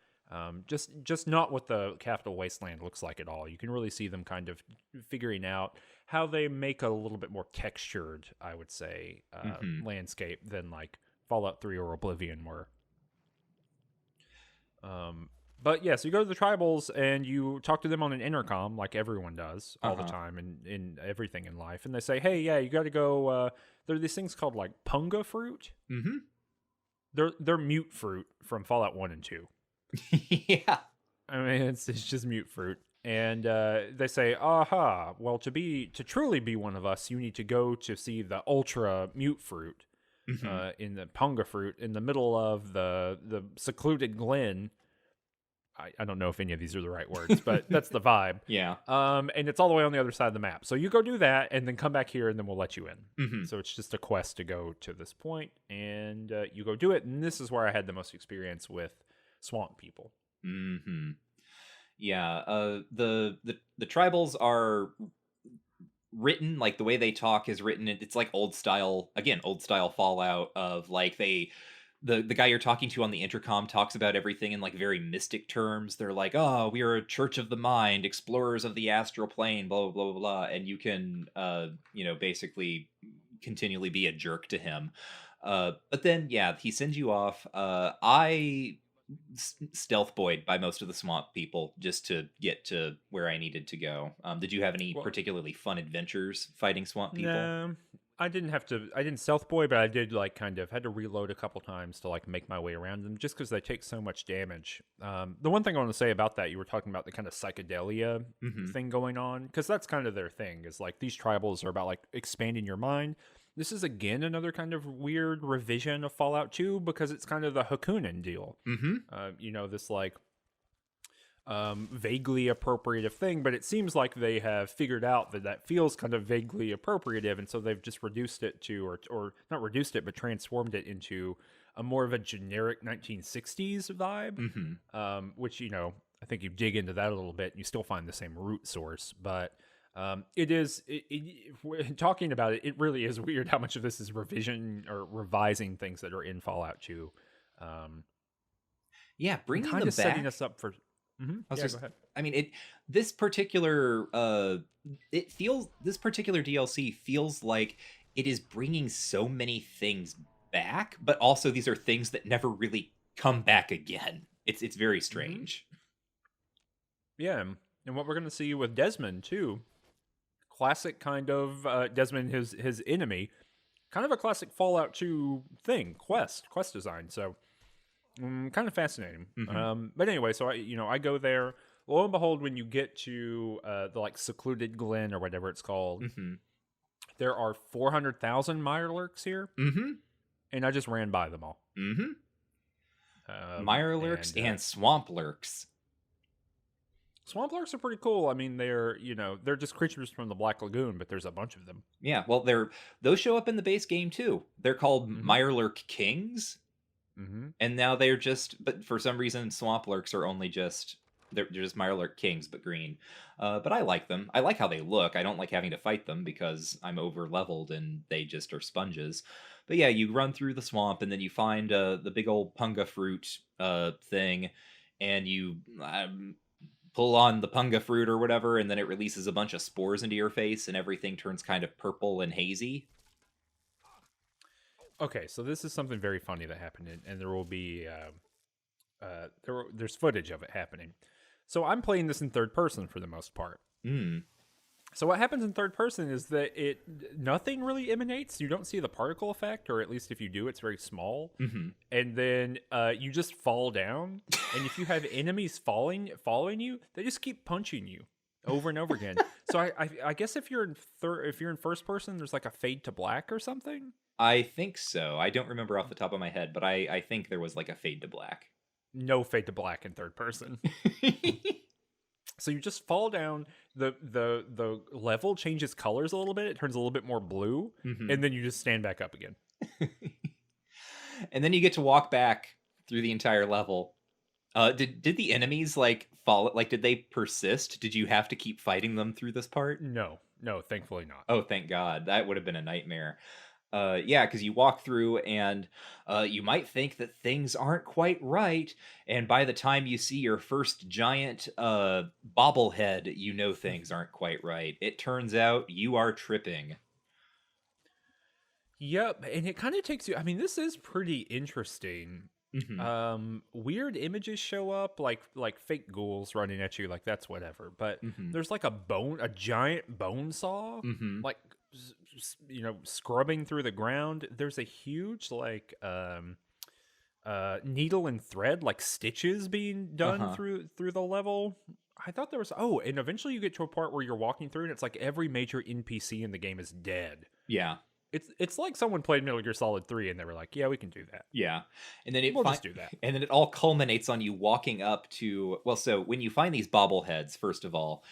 Just not what the Capital Wasteland looks like at all. You can really see them kind of figuring out how they make a little bit more textured, I would say, landscape than like Fallout 3 or Oblivion were. But yeah, so you go to the tribals and you talk to them on an intercom, like everyone does all the time in everything in life. And they say, hey, yeah, you got to go. There are these things called like punga fruit. They're mute fruit from Fallout 1 and 2. Yeah. I mean, it's just mute fruit. And they say, aha, well, to truly be one of us, you need to go to see the ultra mute fruit in the punga fruit in the middle of the secluded glen. I don't know if any of these are the right words, but that's the vibe. Yeah. And it's all the way on the other side of the map. So you go do that and then come back here and then we'll let you in. So it's just a quest to go to this point and you go do it. And this is where I had the most experience with swamp people. Yeah. The tribals are written, like the way they talk is written. It's like old style Fallout of like the guy you're talking to on the intercom talks about everything in like very mystic terms. They're like, oh, we are a church of the mind, explorers of the astral plane, blah, blah, blah, blah, blah. And you can, basically continually be a jerk to him. But then, yeah, he sends you off. I stealth boyed by most of the swamp people just to get to where I needed to go. Did you have any particularly fun adventures fighting swamp people? No, I didn't stealth boy, but I did like kind of had to reload a couple times to like make my way around them just because they take so much damage. The one thing I want to say about that, you were talking about the kind of psychedelia thing going on, because that's kind of their thing, is like these tribals are about like expanding your mind. This is again another kind of weird revision of Fallout 2 because it's kind of the Hakunin deal. This like vaguely appropriative thing, but it seems like they have figured out that feels kind of vaguely appropriative, and so they've just reduced it to, or not reduced it, but transformed it into a more of a generic 1960s vibe, which, I think you dig into that a little bit and you still find the same root source, but talking about it, it really is weird how much of this is revision or revising things that are in Fallout 2. Bringing kind them of back, setting us up for. Go ahead. I mean, this particular DLC feels like it is bringing so many things back, but also these are things that never really come back again. It's very strange. Yeah, and what we're going to see with Desmond too. Classic kind of Desmond, his enemy, kind of a classic Fallout 2 thing, quest design. So kind of fascinating. But anyway, so I go there. Lo and behold, when you get to the like secluded glen or whatever it's called, there are 400,000 Mirelurks here, and I just ran by them all. Mirelurks and swamp lurks. Swamp lurks are pretty cool. I mean, they're just creatures from the Black Lagoon, but there's a bunch of them. Yeah, well, those show up in the base game too. They're called Mirelurk Kings, and now they're but for some reason, swamp lurks are only they're just Mirelurk Kings, but green. But I like them. I like how they look. I don't like having to fight them because I'm over leveled and they just are sponges. But yeah, you run through the swamp and then you find the big old punga fruit thing, and you pull on the punga fruit or whatever, and then it releases a bunch of spores into your face and everything turns kind of purple and hazy. Okay, so this is something very funny that happened, and there will be there's footage of it happening. So I'm playing this in third person for the most part. So what happens in third person is that nothing really emanates. You don't see the particle effect, or at least if you do, it's very small. And then you just fall down. And if you have enemies following you, they just keep punching you over and over again. So I guess if you're in first person, there's like a fade to black or something. I think so. I don't remember off the top of my head, but I think there was like a fade to black. No fade to black in third person. So you just fall down, the level changes colors a little bit, it turns a little bit more blue, and then you just stand back up again. And then you get to walk back through the entire level. Did the enemies like follow? Like, did they persist? Did you have to keep fighting them through this part? No, no, thankfully not. Oh, thank God. That would have been a nightmare. Yeah, because you walk through and you might think that things aren't quite right, and by the time you see your first giant bobblehead, you know things aren't quite right. It turns out you are tripping. Yep, and it kind of takes you. I mean, this is pretty interesting. Hmm. Weird images show up, like fake ghouls running at you, like that's whatever. But Hmm. there's like a giant bone saw, Hmm. like scrubbing through the ground. There's a huge needle and thread, like stitches being done Uh-huh. through the level. I thought there was and eventually you get to a part where you're walking through and it's like every major NPC in the game is dead. Yeah. It's like someone played Metal Gear Solid 3 and they were like, yeah, we can do that. Yeah. And then it We'll just do that. and then it all culminates on you walking up to, well, so when you find these bobbleheads, first of all,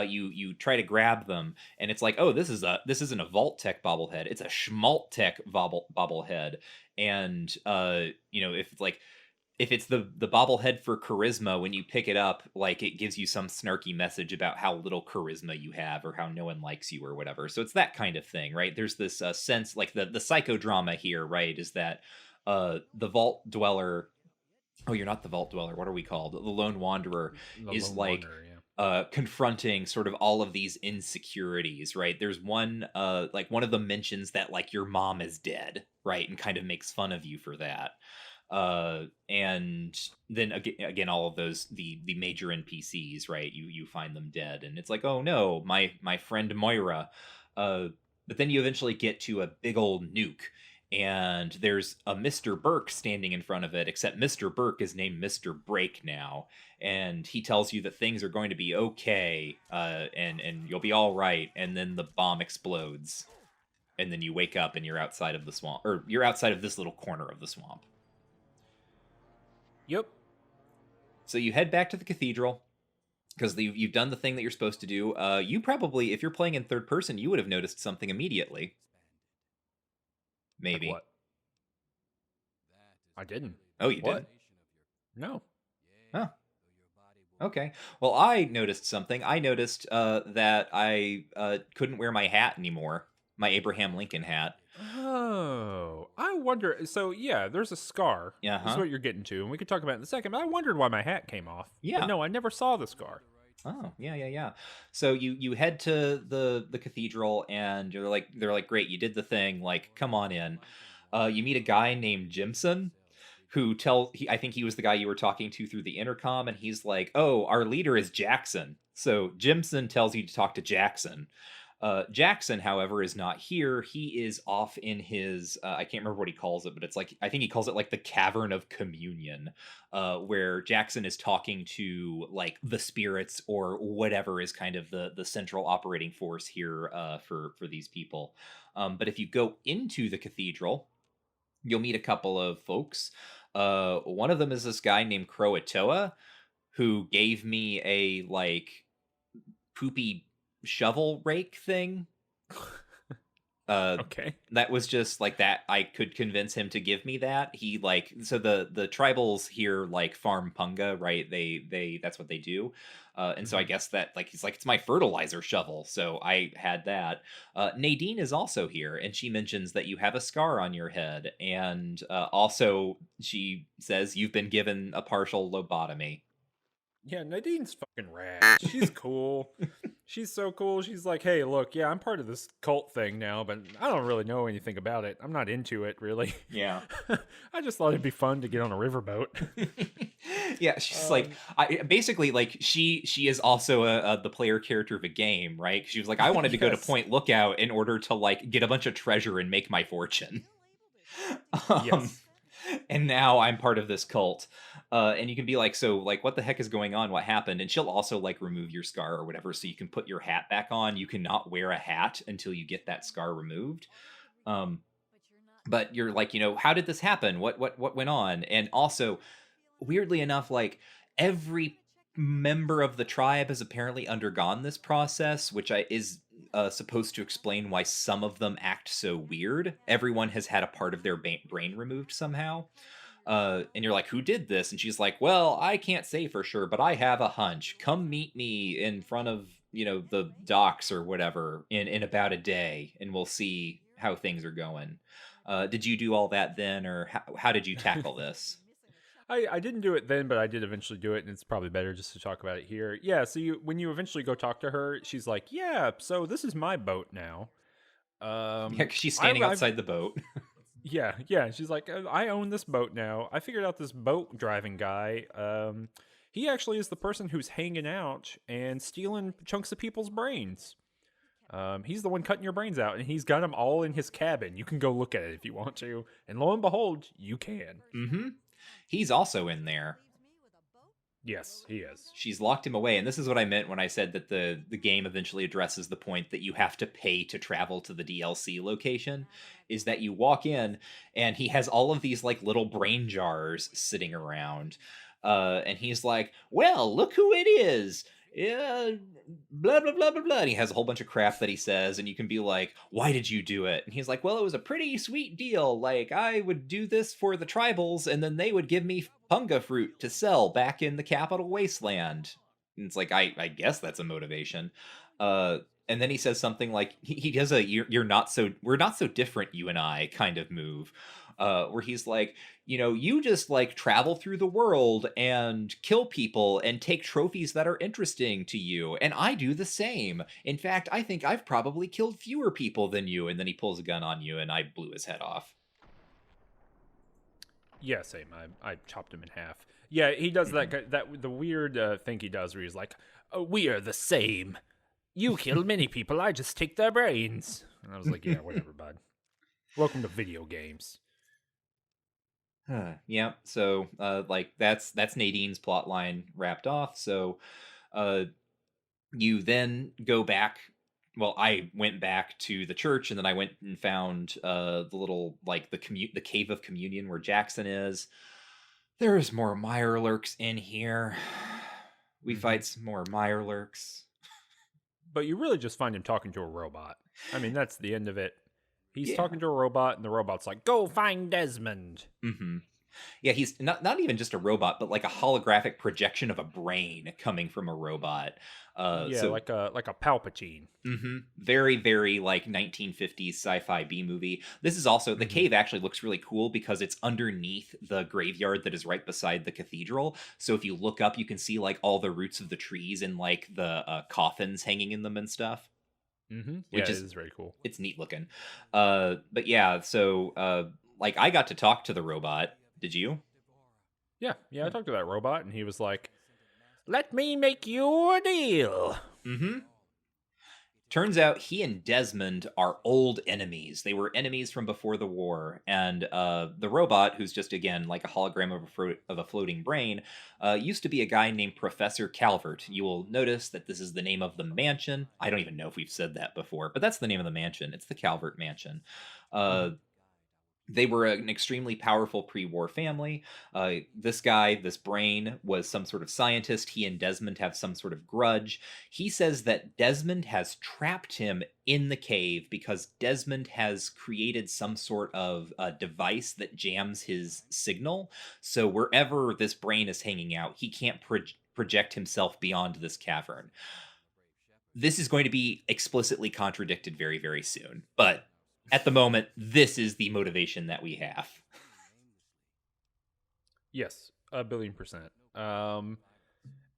you try to grab them and it's like, oh, this isn't a Vault Tech bobblehead, it's a Schmalt Tech bobblehead. And if it's the bobblehead for charisma, when you pick it up, like it gives you some snarky message about how little charisma you have or how no one likes you or whatever. So it's that kind of thing, right? There's this sense, like the psychodrama here, right? Is that the vault dweller? Oh, you're not the vault dweller. What are we called? The lone wanderer The is Lone like Wanderer, yeah. confronting sort of all of these insecurities, right? There's one like one of them mentions that like your mom is dead, right? And kind of makes fun of you for that. And then again, all of those the major NPCs, right? You find them dead, and it's like, oh no, my friend Moira. But then you eventually get to a big old nuke, and there's a Mr. Burke standing in front of it, except Mr. Burke is named Mr. Break now, and he tells you that things are going to be okay, and you'll be all right, and then the bomb explodes, and then you wake up and you're outside of the swamp, or you're outside of this little corner of the swamp. Yep. So you head back to the cathedral because you've done the thing that you're supposed to do. You probably, if you're playing in third person, you would have noticed something immediately. Like Maybe. what? I didn't. Oh, you did? What? No. Huh. Okay. Well, I noticed something. I noticed that I couldn't wear my hat anymore, my Abraham Lincoln hat. Oh, I wonder. So yeah, there's a scar. Yeah, This is huh? what you're getting to, and we can talk about it in a second. But I wondered why my hat came off. But Yeah. no, I never saw the scar. Oh, yeah, yeah, yeah. So you head to the cathedral, and they're like, great, you did the thing. Like, come on in. You meet a guy named Jimson, who I think he was the guy you were talking to through the intercom, and he's like, oh, our leader is Jackson. So Jimson tells you to talk to Jackson. Jackson, however, is not here. He is off in his, I can't remember what he calls it, but it's like, I think he calls it like the Cavern of Communion, where Jackson is talking to like the spirits or whatever is kind of the central operating force here for these people. But if you go into the cathedral, you'll meet a couple of folks. One of them is this guy named Croatoa, who gave me a like poopy shovel rake thing. Okay. That was just like that. I could convince him to give me that. He like, so the tribals here like farm punga, right? They that's what they do. And so I guess that like he's like, it's my fertilizer shovel. So I had that. Nadine is also here, and she mentions that you have a scar on your head, and also she says you've been given a partial lobotomy. Yeah, Nadine's fucking rad. She's cool. She's so cool. She's like, hey, look, yeah, I'm part of this cult thing now, but I don't really know anything about it. I'm not into it, really. Yeah. I just thought it'd be fun to get on a riverboat. Yeah, she's like, I basically like she is also the player character of a game, right? She was like, I wanted to go to Yes. Point Lookout in order to like get a bunch of treasure and make my fortune. Yes. And now I'm part of this cult. And you can be like, so like, what the heck is going on? What happened? And she'll also like remove your scar or whatever, so you can put your hat back on. You cannot wear a hat until you get that scar removed. But you're like, how did this happen? What went on? And also, weirdly enough, like every member of the tribe has apparently undergone this process, which is supposed to explain why some of them act so weird. Everyone has had a part of their brain removed somehow. And you're like, who did this? And she's like, well, I can't say for sure, but I have a hunch. Come meet me in front of, the docks or whatever in about a day, and we'll see how things are going. Did you do all that then, or how did you tackle this? I didn't do it then, but I did eventually do it, and it's probably better just to talk about it here. Yeah, so when you eventually go talk to her, she's like, "Yeah, so this is my boat now." Yeah, 'cause she's standing outside the boat. Yeah. She's like, I own this boat now. I figured out this boat driving guy. He actually is the person who's hanging out and stealing chunks of people's brains. He's the one cutting your brains out, and he's got them all in his cabin. You can go look at it if you want to, and lo and behold, you can. Mm-hmm. He's also in there. Yes, he is. She's locked him away, and this is what I meant when I said that the game eventually addresses the point that you have to pay to travel to the DLC location. Is that you walk in and he has all of these like little brain jars sitting around, and he's like, "Well, look who it is." Yeah, blah blah blah blah blah. And he has a whole bunch of crap that he says, and you can be like, "Why did you do it?" And he's like, "Well, it was a pretty sweet deal. Like, I would do this for the tribals, and then they would give me punga fruit to sell back in the capital wasteland." And it's like, I guess that's a motivation. And then he says something like he does a you're not so we're not so different, you and I kind of move, where he's like, you just like travel through the world and kill people and take trophies that are interesting to you. And I do the same. In fact, I think I've probably killed fewer people than you. And then he pulls a gun on you and I blew his head off. Yeah, same. I chopped him in half. Yeah, he does that the weird thing he does where he's like, oh, we are the same. You kill many people, I just take their brains. And I was like, yeah, whatever, bud. Welcome to video games. Yeah, so like that's Nadine's plot line wrapped off. So you then go back. Well, I went back to the church, and then I went and found the little like the cave of communion where Jackson is. There's more Mirelurks in here. We fight some more Mirelurks. But you really just find him talking to a robot. I mean, that's the end of it. He's talking to a robot, and the robot's like, "Go find Desmond." Mm-hmm. Yeah, he's not even just a robot, but like a holographic projection of a brain coming from a robot. So like a Palpatine. Mm-hmm. Very, very like 1950s sci-fi B movie. This is also the cave actually looks really cool because it's underneath the graveyard that is right beside the cathedral. So if you look up, you can see like all the roots of the trees and like the coffins hanging in them and stuff. Mm-hmm. Yeah, which is very cool. It's neat looking. But yeah, so like I got to talk to the robot. Did you? Yeah, I talked to that robot, and he was like, "Let me make you a deal." Mm-hmm. Turns out he and Desmond are old enemies. They were enemies from before the war, and the robot, who's just again like a hologram of a floating brain, used to be a guy named Professor Calvert. You will notice that this is the name of the mansion. I don't even know if we've said that before, but that's the name of the mansion. It's the Calvert Mansion. They were an extremely powerful pre-war family. This guy, this brain, was some sort of scientist. He and Desmond have some sort of grudge. He says that Desmond has trapped him in the cave because Desmond has created some sort of device that jams his signal. So wherever this brain is hanging out, he can't project himself beyond this cavern. This is going to be explicitly contradicted very, very soon. But at the moment, this is the motivation that we have. Yes, 1,000,000,000%.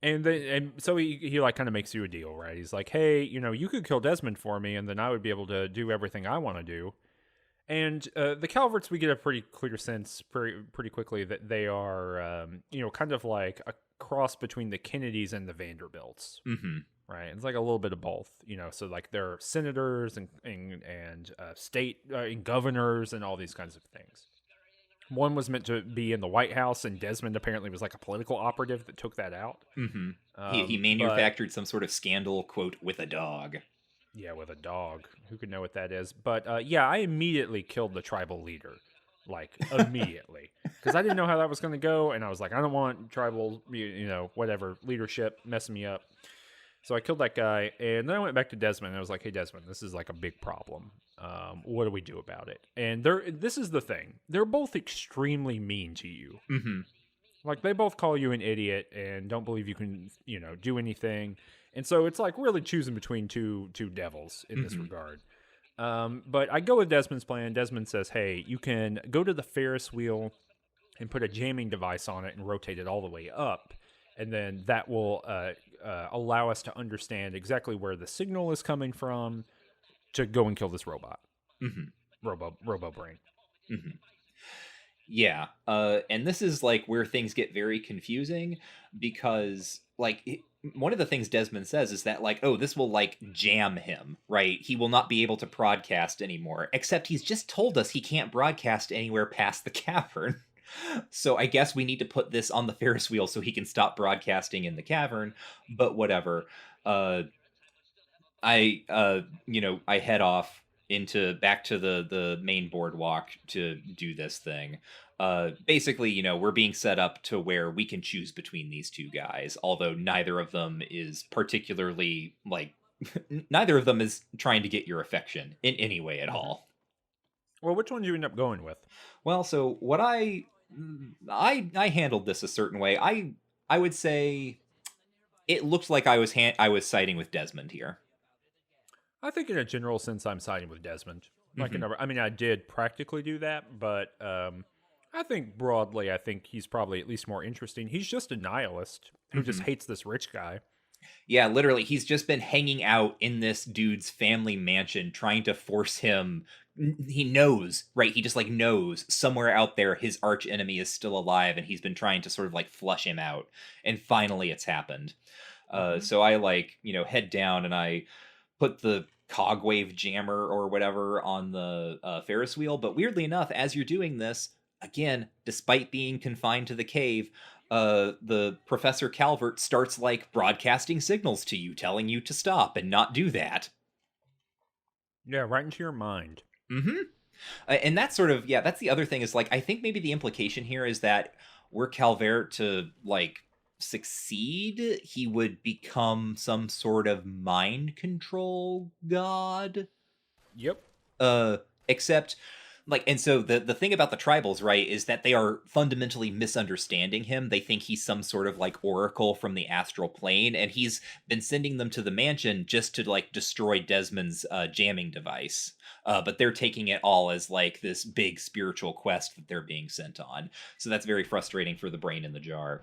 And so he like kind of makes you a deal, right? He's like, hey, you could kill Desmond for me, and then I would be able to do everything I want to do. And the Calverts, we get a pretty clear sense pretty quickly that they are, kind of like a cross between the Kennedys and the Vanderbilts. Mm-hmm. Right, it's like a little bit of both, So like they're senators and state and governors and all these kinds of things. One was meant to be in the White House, and Desmond apparently was like a political operative that took that out. Mm-hmm. He manufactured some sort of scandal, quote, with a dog. Yeah, with a dog. Who could know what that is? But I immediately killed the tribal leader. Like, immediately. Because I didn't know how that was going to go, and I was like, I don't want tribal, whatever, leadership messing me up. So I killed that guy, and then I went back to Desmond, and I was like, hey, Desmond, this is like a big problem. What do we do about it? And this is the thing. They're both extremely mean to you. Mm-hmm. Like, they both call you an idiot and don't believe you can, do anything. And so it's like really choosing between two devils in this Mm-hmm. regard. But I go with Desmond's plan. Desmond says, hey, you can go to the Ferris wheel and put a jamming device on it and rotate it all the way up. And then that will allow us to understand exactly where the signal is coming from to go and kill this robot. Mm-hmm. Robo-Brain. Mm-hmm. Yeah. And this is like where things get very confusing because one of the things Desmond says is that like, oh, this will like jam him, right? He will not be able to broadcast anymore, except he's just told us he can't broadcast anywhere past the cavern. So I guess we need to put this on the Ferris wheel so he can stop broadcasting in the cavern, but whatever. I head off back to the main boardwalk to do this thing. Basically, we're being set up to where we can choose between these two guys, although neither of them is particularly like neither of them is trying to get your affection in any way at all. Well, which one did you end up going with? Well, so what I handled this a certain way. I would say it looked like I was siding with Desmond here. I think in a general sense, I'm siding with Desmond. Mm-hmm. I mean, I did practically do that, but I think broadly, I think he's probably at least more interesting. He's just a nihilist who just hates this rich guy. Yeah, literally, he's just been hanging out in this dude's family mansion, trying to force him. He knows, right? He just like knows somewhere out there his arch enemy is still alive, and he's been trying to sort of like flush him out. And finally, it's happened. So I head down and I put the cogwave jammer or whatever on the Ferris wheel. But weirdly enough, as you're doing this, again, despite being confined to the cave, the Professor Calvert starts like broadcasting signals to you, telling you to stop and not do that. Yeah, right into your mind. Mm-hmm. And that's sort of, that's the other thing is like, I think maybe the implication here is that were Calvert to like succeed, he would become some sort of mind control god. Yep. Except and so the thing about the tribals, right, is that they are fundamentally misunderstanding him. They think he's some sort of like oracle from the astral plane, and he's been sending them to the mansion just to like destroy Desmond's jamming device. But they're taking it all as like this big spiritual quest that they're being sent on. So that's very frustrating for the brain in the jar.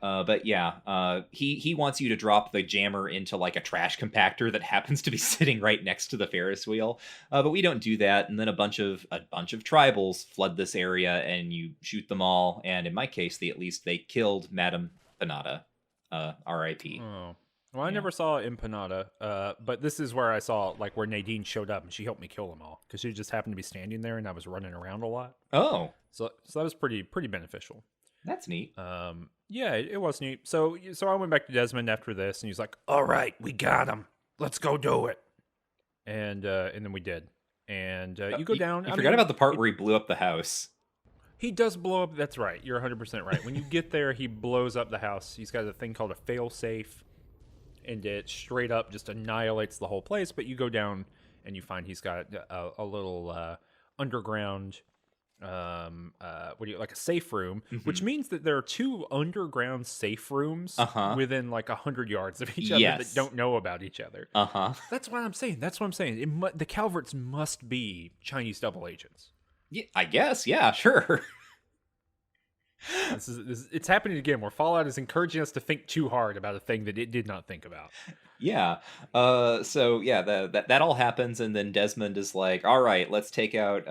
But yeah, he wants you to drop the jammer into like a trash compactor that happens to be sitting right next to the Ferris wheel. But we don't do that, and then a bunch of tribals flood this area, and you shoot them all. And in my case, they killed Madame Panada, R.I.P. Oh. Well, I never saw it in Panada, but this is where I saw like where Nadine showed up and she helped me kill them all because she just happened to be standing there and I was running around a lot. Oh, so that was pretty beneficial. That's neat. Yeah, it was neat. So I went back to Desmond after this, and he's like, "All right, we got him. Let's go do it." And then we did. And you go down. You forgot about the part where he blew up the house. He does blow up. That's right. You're 100% right. When you get there, he blows up the house. He's got a thing called a fail-safe, and it straight up just annihilates the whole place. But you go down, and you find he's got a little underground. Like a safe room, which means that there are two underground safe rooms within like 100 yards of each other that don't know about each other. That's what I'm saying. The Calverts must be Chinese double agents. Yeah, I guess. Yeah, sure. It's happening again where Fallout is encouraging us to think too hard about a thing that it did not think about. Yeah. So yeah, that all happens, and then Desmond is like, "All right, let's take out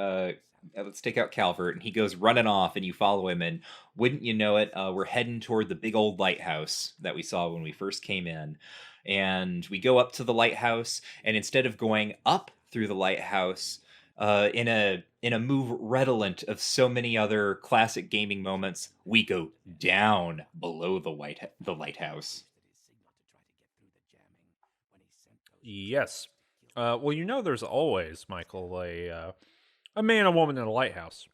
Calvert," and he goes running off, and you follow him, and wouldn't you know it, we're heading toward the big old lighthouse that we saw when we first came in. And we go up to the lighthouse, and instead of going up through the lighthouse, in a move redolent of so many other classic gaming moments, we go down below the lighthouse. Yes. Well, there's always, Michael, a man, a woman, and a lighthouse.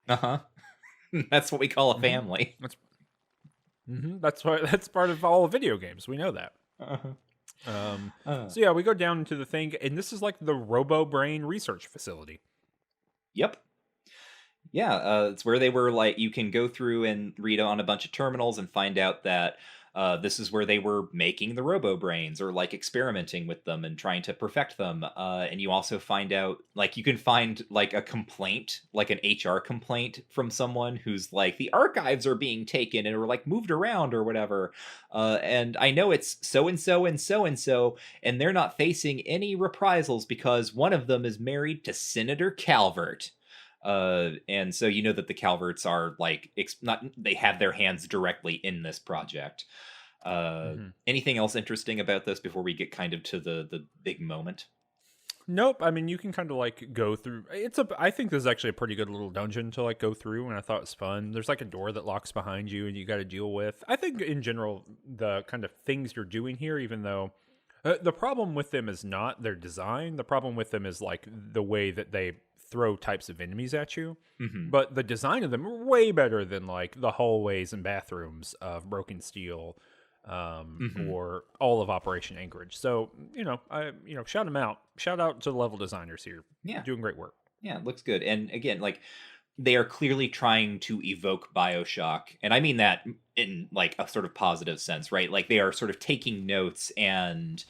That's what we call a family. That's part of all video games. We know that. Um, Uh, so yeah, we go down into the thing, and this is like the Robo-Brain research facility. yep. Yeah, it's where they were like, you can go through and read on a bunch of terminals and find out that this is where they were making the Robo-Brains or like experimenting with them and trying to perfect them. And you also find out, like, you can find like a complaint, like an HR complaint from someone who's like, the archives are being taken and or like moved around or whatever. And I know it's so and so and so and so, and they're not facing any reprisals because one of them is married to Senator Calvert. And so you know that the Calverts are like not, they have their hands directly in this project. Anything else interesting about this before we get kind of to the big moment? Nope. I mean, you can kind of like go through. I think this is actually a pretty good little dungeon to like go through, and I thought it was fun. There's like a door that locks behind you, and you got to deal with. I think in general, the kind of things you're doing here, even though the problem with them is not their design, the problem with them is like the way that they throw types of enemies at you. Hmm. But the design of them are way better than like the hallways and bathrooms of Broken Steel, Hmm. or all of Operation Anchorage. So shout them out. Shout out to the level designers here, Yeah, doing great work. yeah, it looks good. And again, like they are clearly trying to evoke BioShock, and I mean that in like a sort of positive sense, right? Like they are sort of taking notes and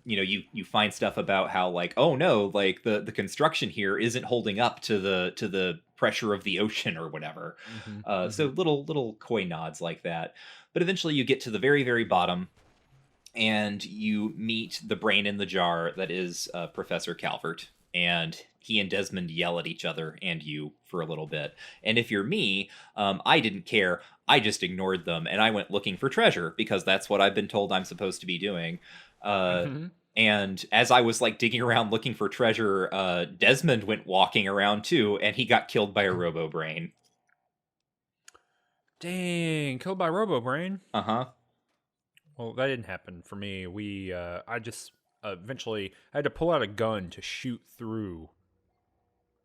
you find stuff about how like, oh no, like the construction here isn't holding up to the pressure of the ocean or whatever. Hmm. So Hmm. little coy nods like that. But eventually you get to the very, very bottom and you meet the brain in the jar that is Professor Calvert. And he and Desmond yell at each other and you for a little bit. And if you're me, I didn't care. I just ignored them and I went looking for treasure because that's what I've been told I'm supposed to be doing. Uh, Hmm. and as I was like digging around looking for treasure, Desmond went walking around too, and he got killed by a Robo-Brain. Dang, killed by Robo-Brain. Uh huh. Well, that didn't happen for me. I just eventually I had to pull out a gun to shoot through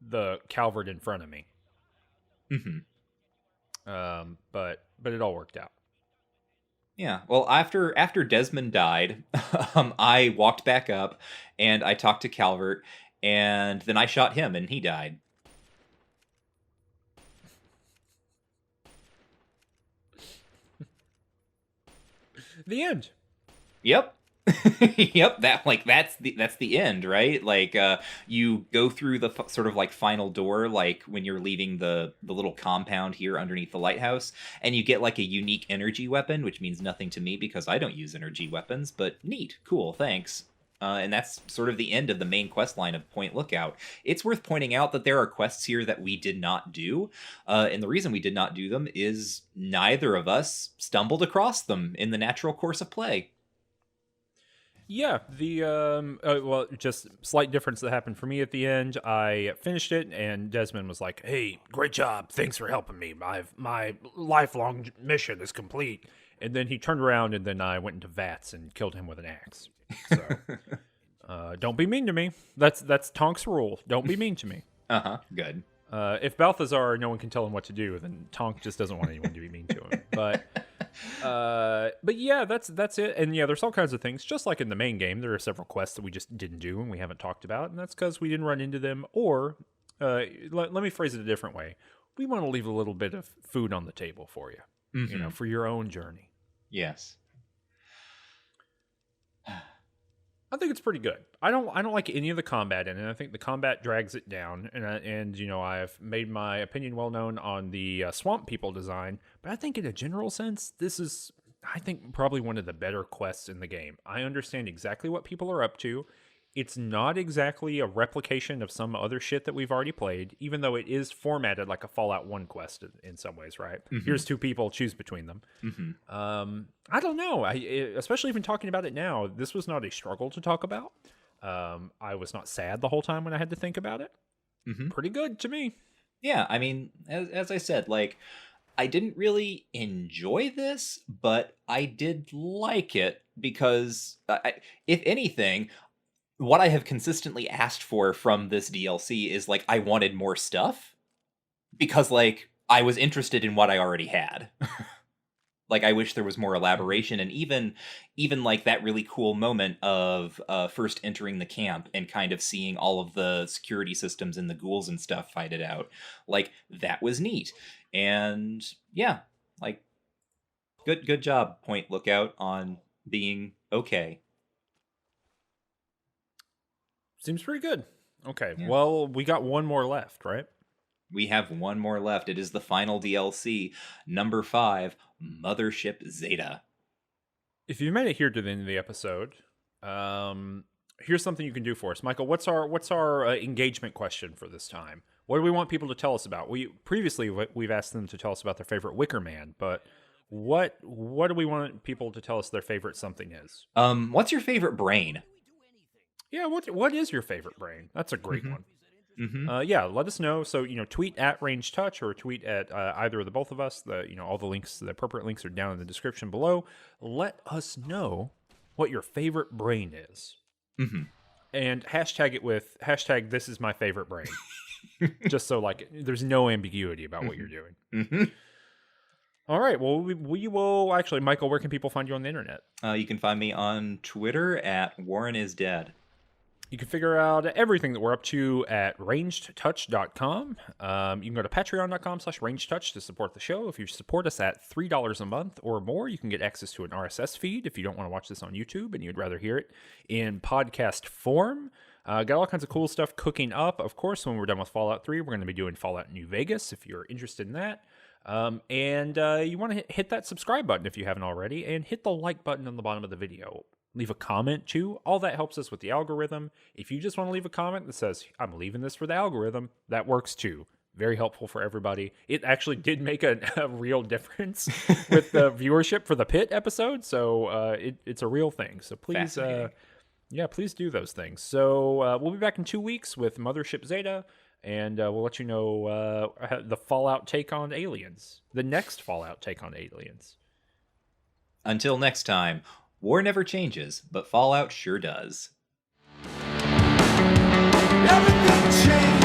the Calvert in front of me. Hmm. But it all worked out. Yeah. Well, after Desmond died, I walked back up and I talked to Calvert, and then I shot him, and he died. The end. Yep. Yep, that's the end, right? Like you go through the sort of like final door like when you're leaving the little compound here underneath the lighthouse, and you get like a unique energy weapon, which means nothing to me because I don't use energy weapons, but neat, cool, thanks. And that's sort of the end of the main quest line of Point Lookout. It's worth pointing out that there are quests here that we did not do, and the reason we did not do them is neither of us stumbled across them in the natural course of play. Yeah, well, just slight difference that happened for me at the end. I finished it, and Desmond was like, "Hey, great job! Thanks for helping me. My lifelong mission is complete." And then he turned around, and then I went into Vats and killed him with an axe. So, don't be mean to me. That's Tonk's rule. Don't be mean to me. Uh-huh. Good. If Balthazar, no one can tell him what to do, then Tonk just doesn't want anyone to be mean to him. But yeah, that's it. And yeah, there's all kinds of things. Just like in the main game, there are several quests that we just didn't do and we haven't talked about, and that's because we didn't run into them. Or let me phrase it a different way: we want to leave a little bit of food on the table for you, Mm-hmm. for your own journey. Yes. I think it's pretty good. I don't like any of the combat in it. I think the combat drags it down, and I've made my opinion well known on the swamp people design. But I think in a general sense, this is I think probably one of the better quests in the game. I understand exactly what people are up to. It's not exactly a replication of some other shit that we've already played, even though it is formatted like a Fallout 1 quest in some ways, right? Mm-hmm. Here's two people, choose between them. Mm-hmm. I don't know. Especially even talking about it now, this was not a struggle to talk about. I was not sad the whole time when I had to think about it. Mm-hmm. Pretty good to me. Yeah, I mean, as I said, like, I didn't really enjoy this, but I did like it because, if anything, what I have consistently asked for from this DLC is like I wanted more stuff because like I was interested in what I already had. like I wish there was more elaboration, and even like that really cool moment of first entering the camp and kind of seeing all of the security systems and the ghouls and stuff fight it out. Like that was neat. And yeah, like good job, Point Lookout, on being okay. Seems pretty good. Okay, Yeah. well, we got one more left, right? We have one more left. It is the final DLC, number 5, Mothership Zeta. If you made it here to the end of the episode, here's something you can do for us, Michael. What's our engagement question for this time? What do we want people to tell us about? We've asked them to tell us about their favorite Wicker Man, but what do we want people to tell us their favorite something is? What's your favorite brain? Yeah, what is your favorite brain? That's a great one. Mm-hmm. Yeah, let us know. So, tweet at Range Touch or tweet at either of the both of us. All the links, the appropriate links are down in the description below. Let us know what your favorite brain is. Mm-hmm. And hashtag it with hashtag this is my favorite brain. Just so there's no ambiguity about what you're doing. Mm-hmm. All right. Well, we will actually, Michael, where can people find you on the internet? You can find me on Twitter at Warren is Dead. You can figure out everything that we're up to at rangedtouch.com. You can go to patreon.com/rangedtouch to support the show. If you support us at $3 a month or more, you can get access to an RSS feed if you don't want to watch this on YouTube and you'd rather hear it in podcast form. Got all kinds of cool stuff cooking up. Of course, when we're done with Fallout 3, we're going to be doing Fallout New Vegas if you're interested in that. And you want to hit that subscribe button if you haven't already, and hit the like button on the bottom of the video. Leave a comment too. All that helps us with the algorithm. If you just want to leave a comment that says, I'm leaving this for the algorithm, that works too. Very helpful for everybody. It actually did make a real difference with the viewership for the Pit episode. So it's a real thing. So please, please do those things. So we'll be back in 2 weeks with Mothership Zeta. And we'll let you know the Fallout take on aliens. The next Fallout take on aliens. Until next time, war never changes, but Fallout sure does. Everything changes.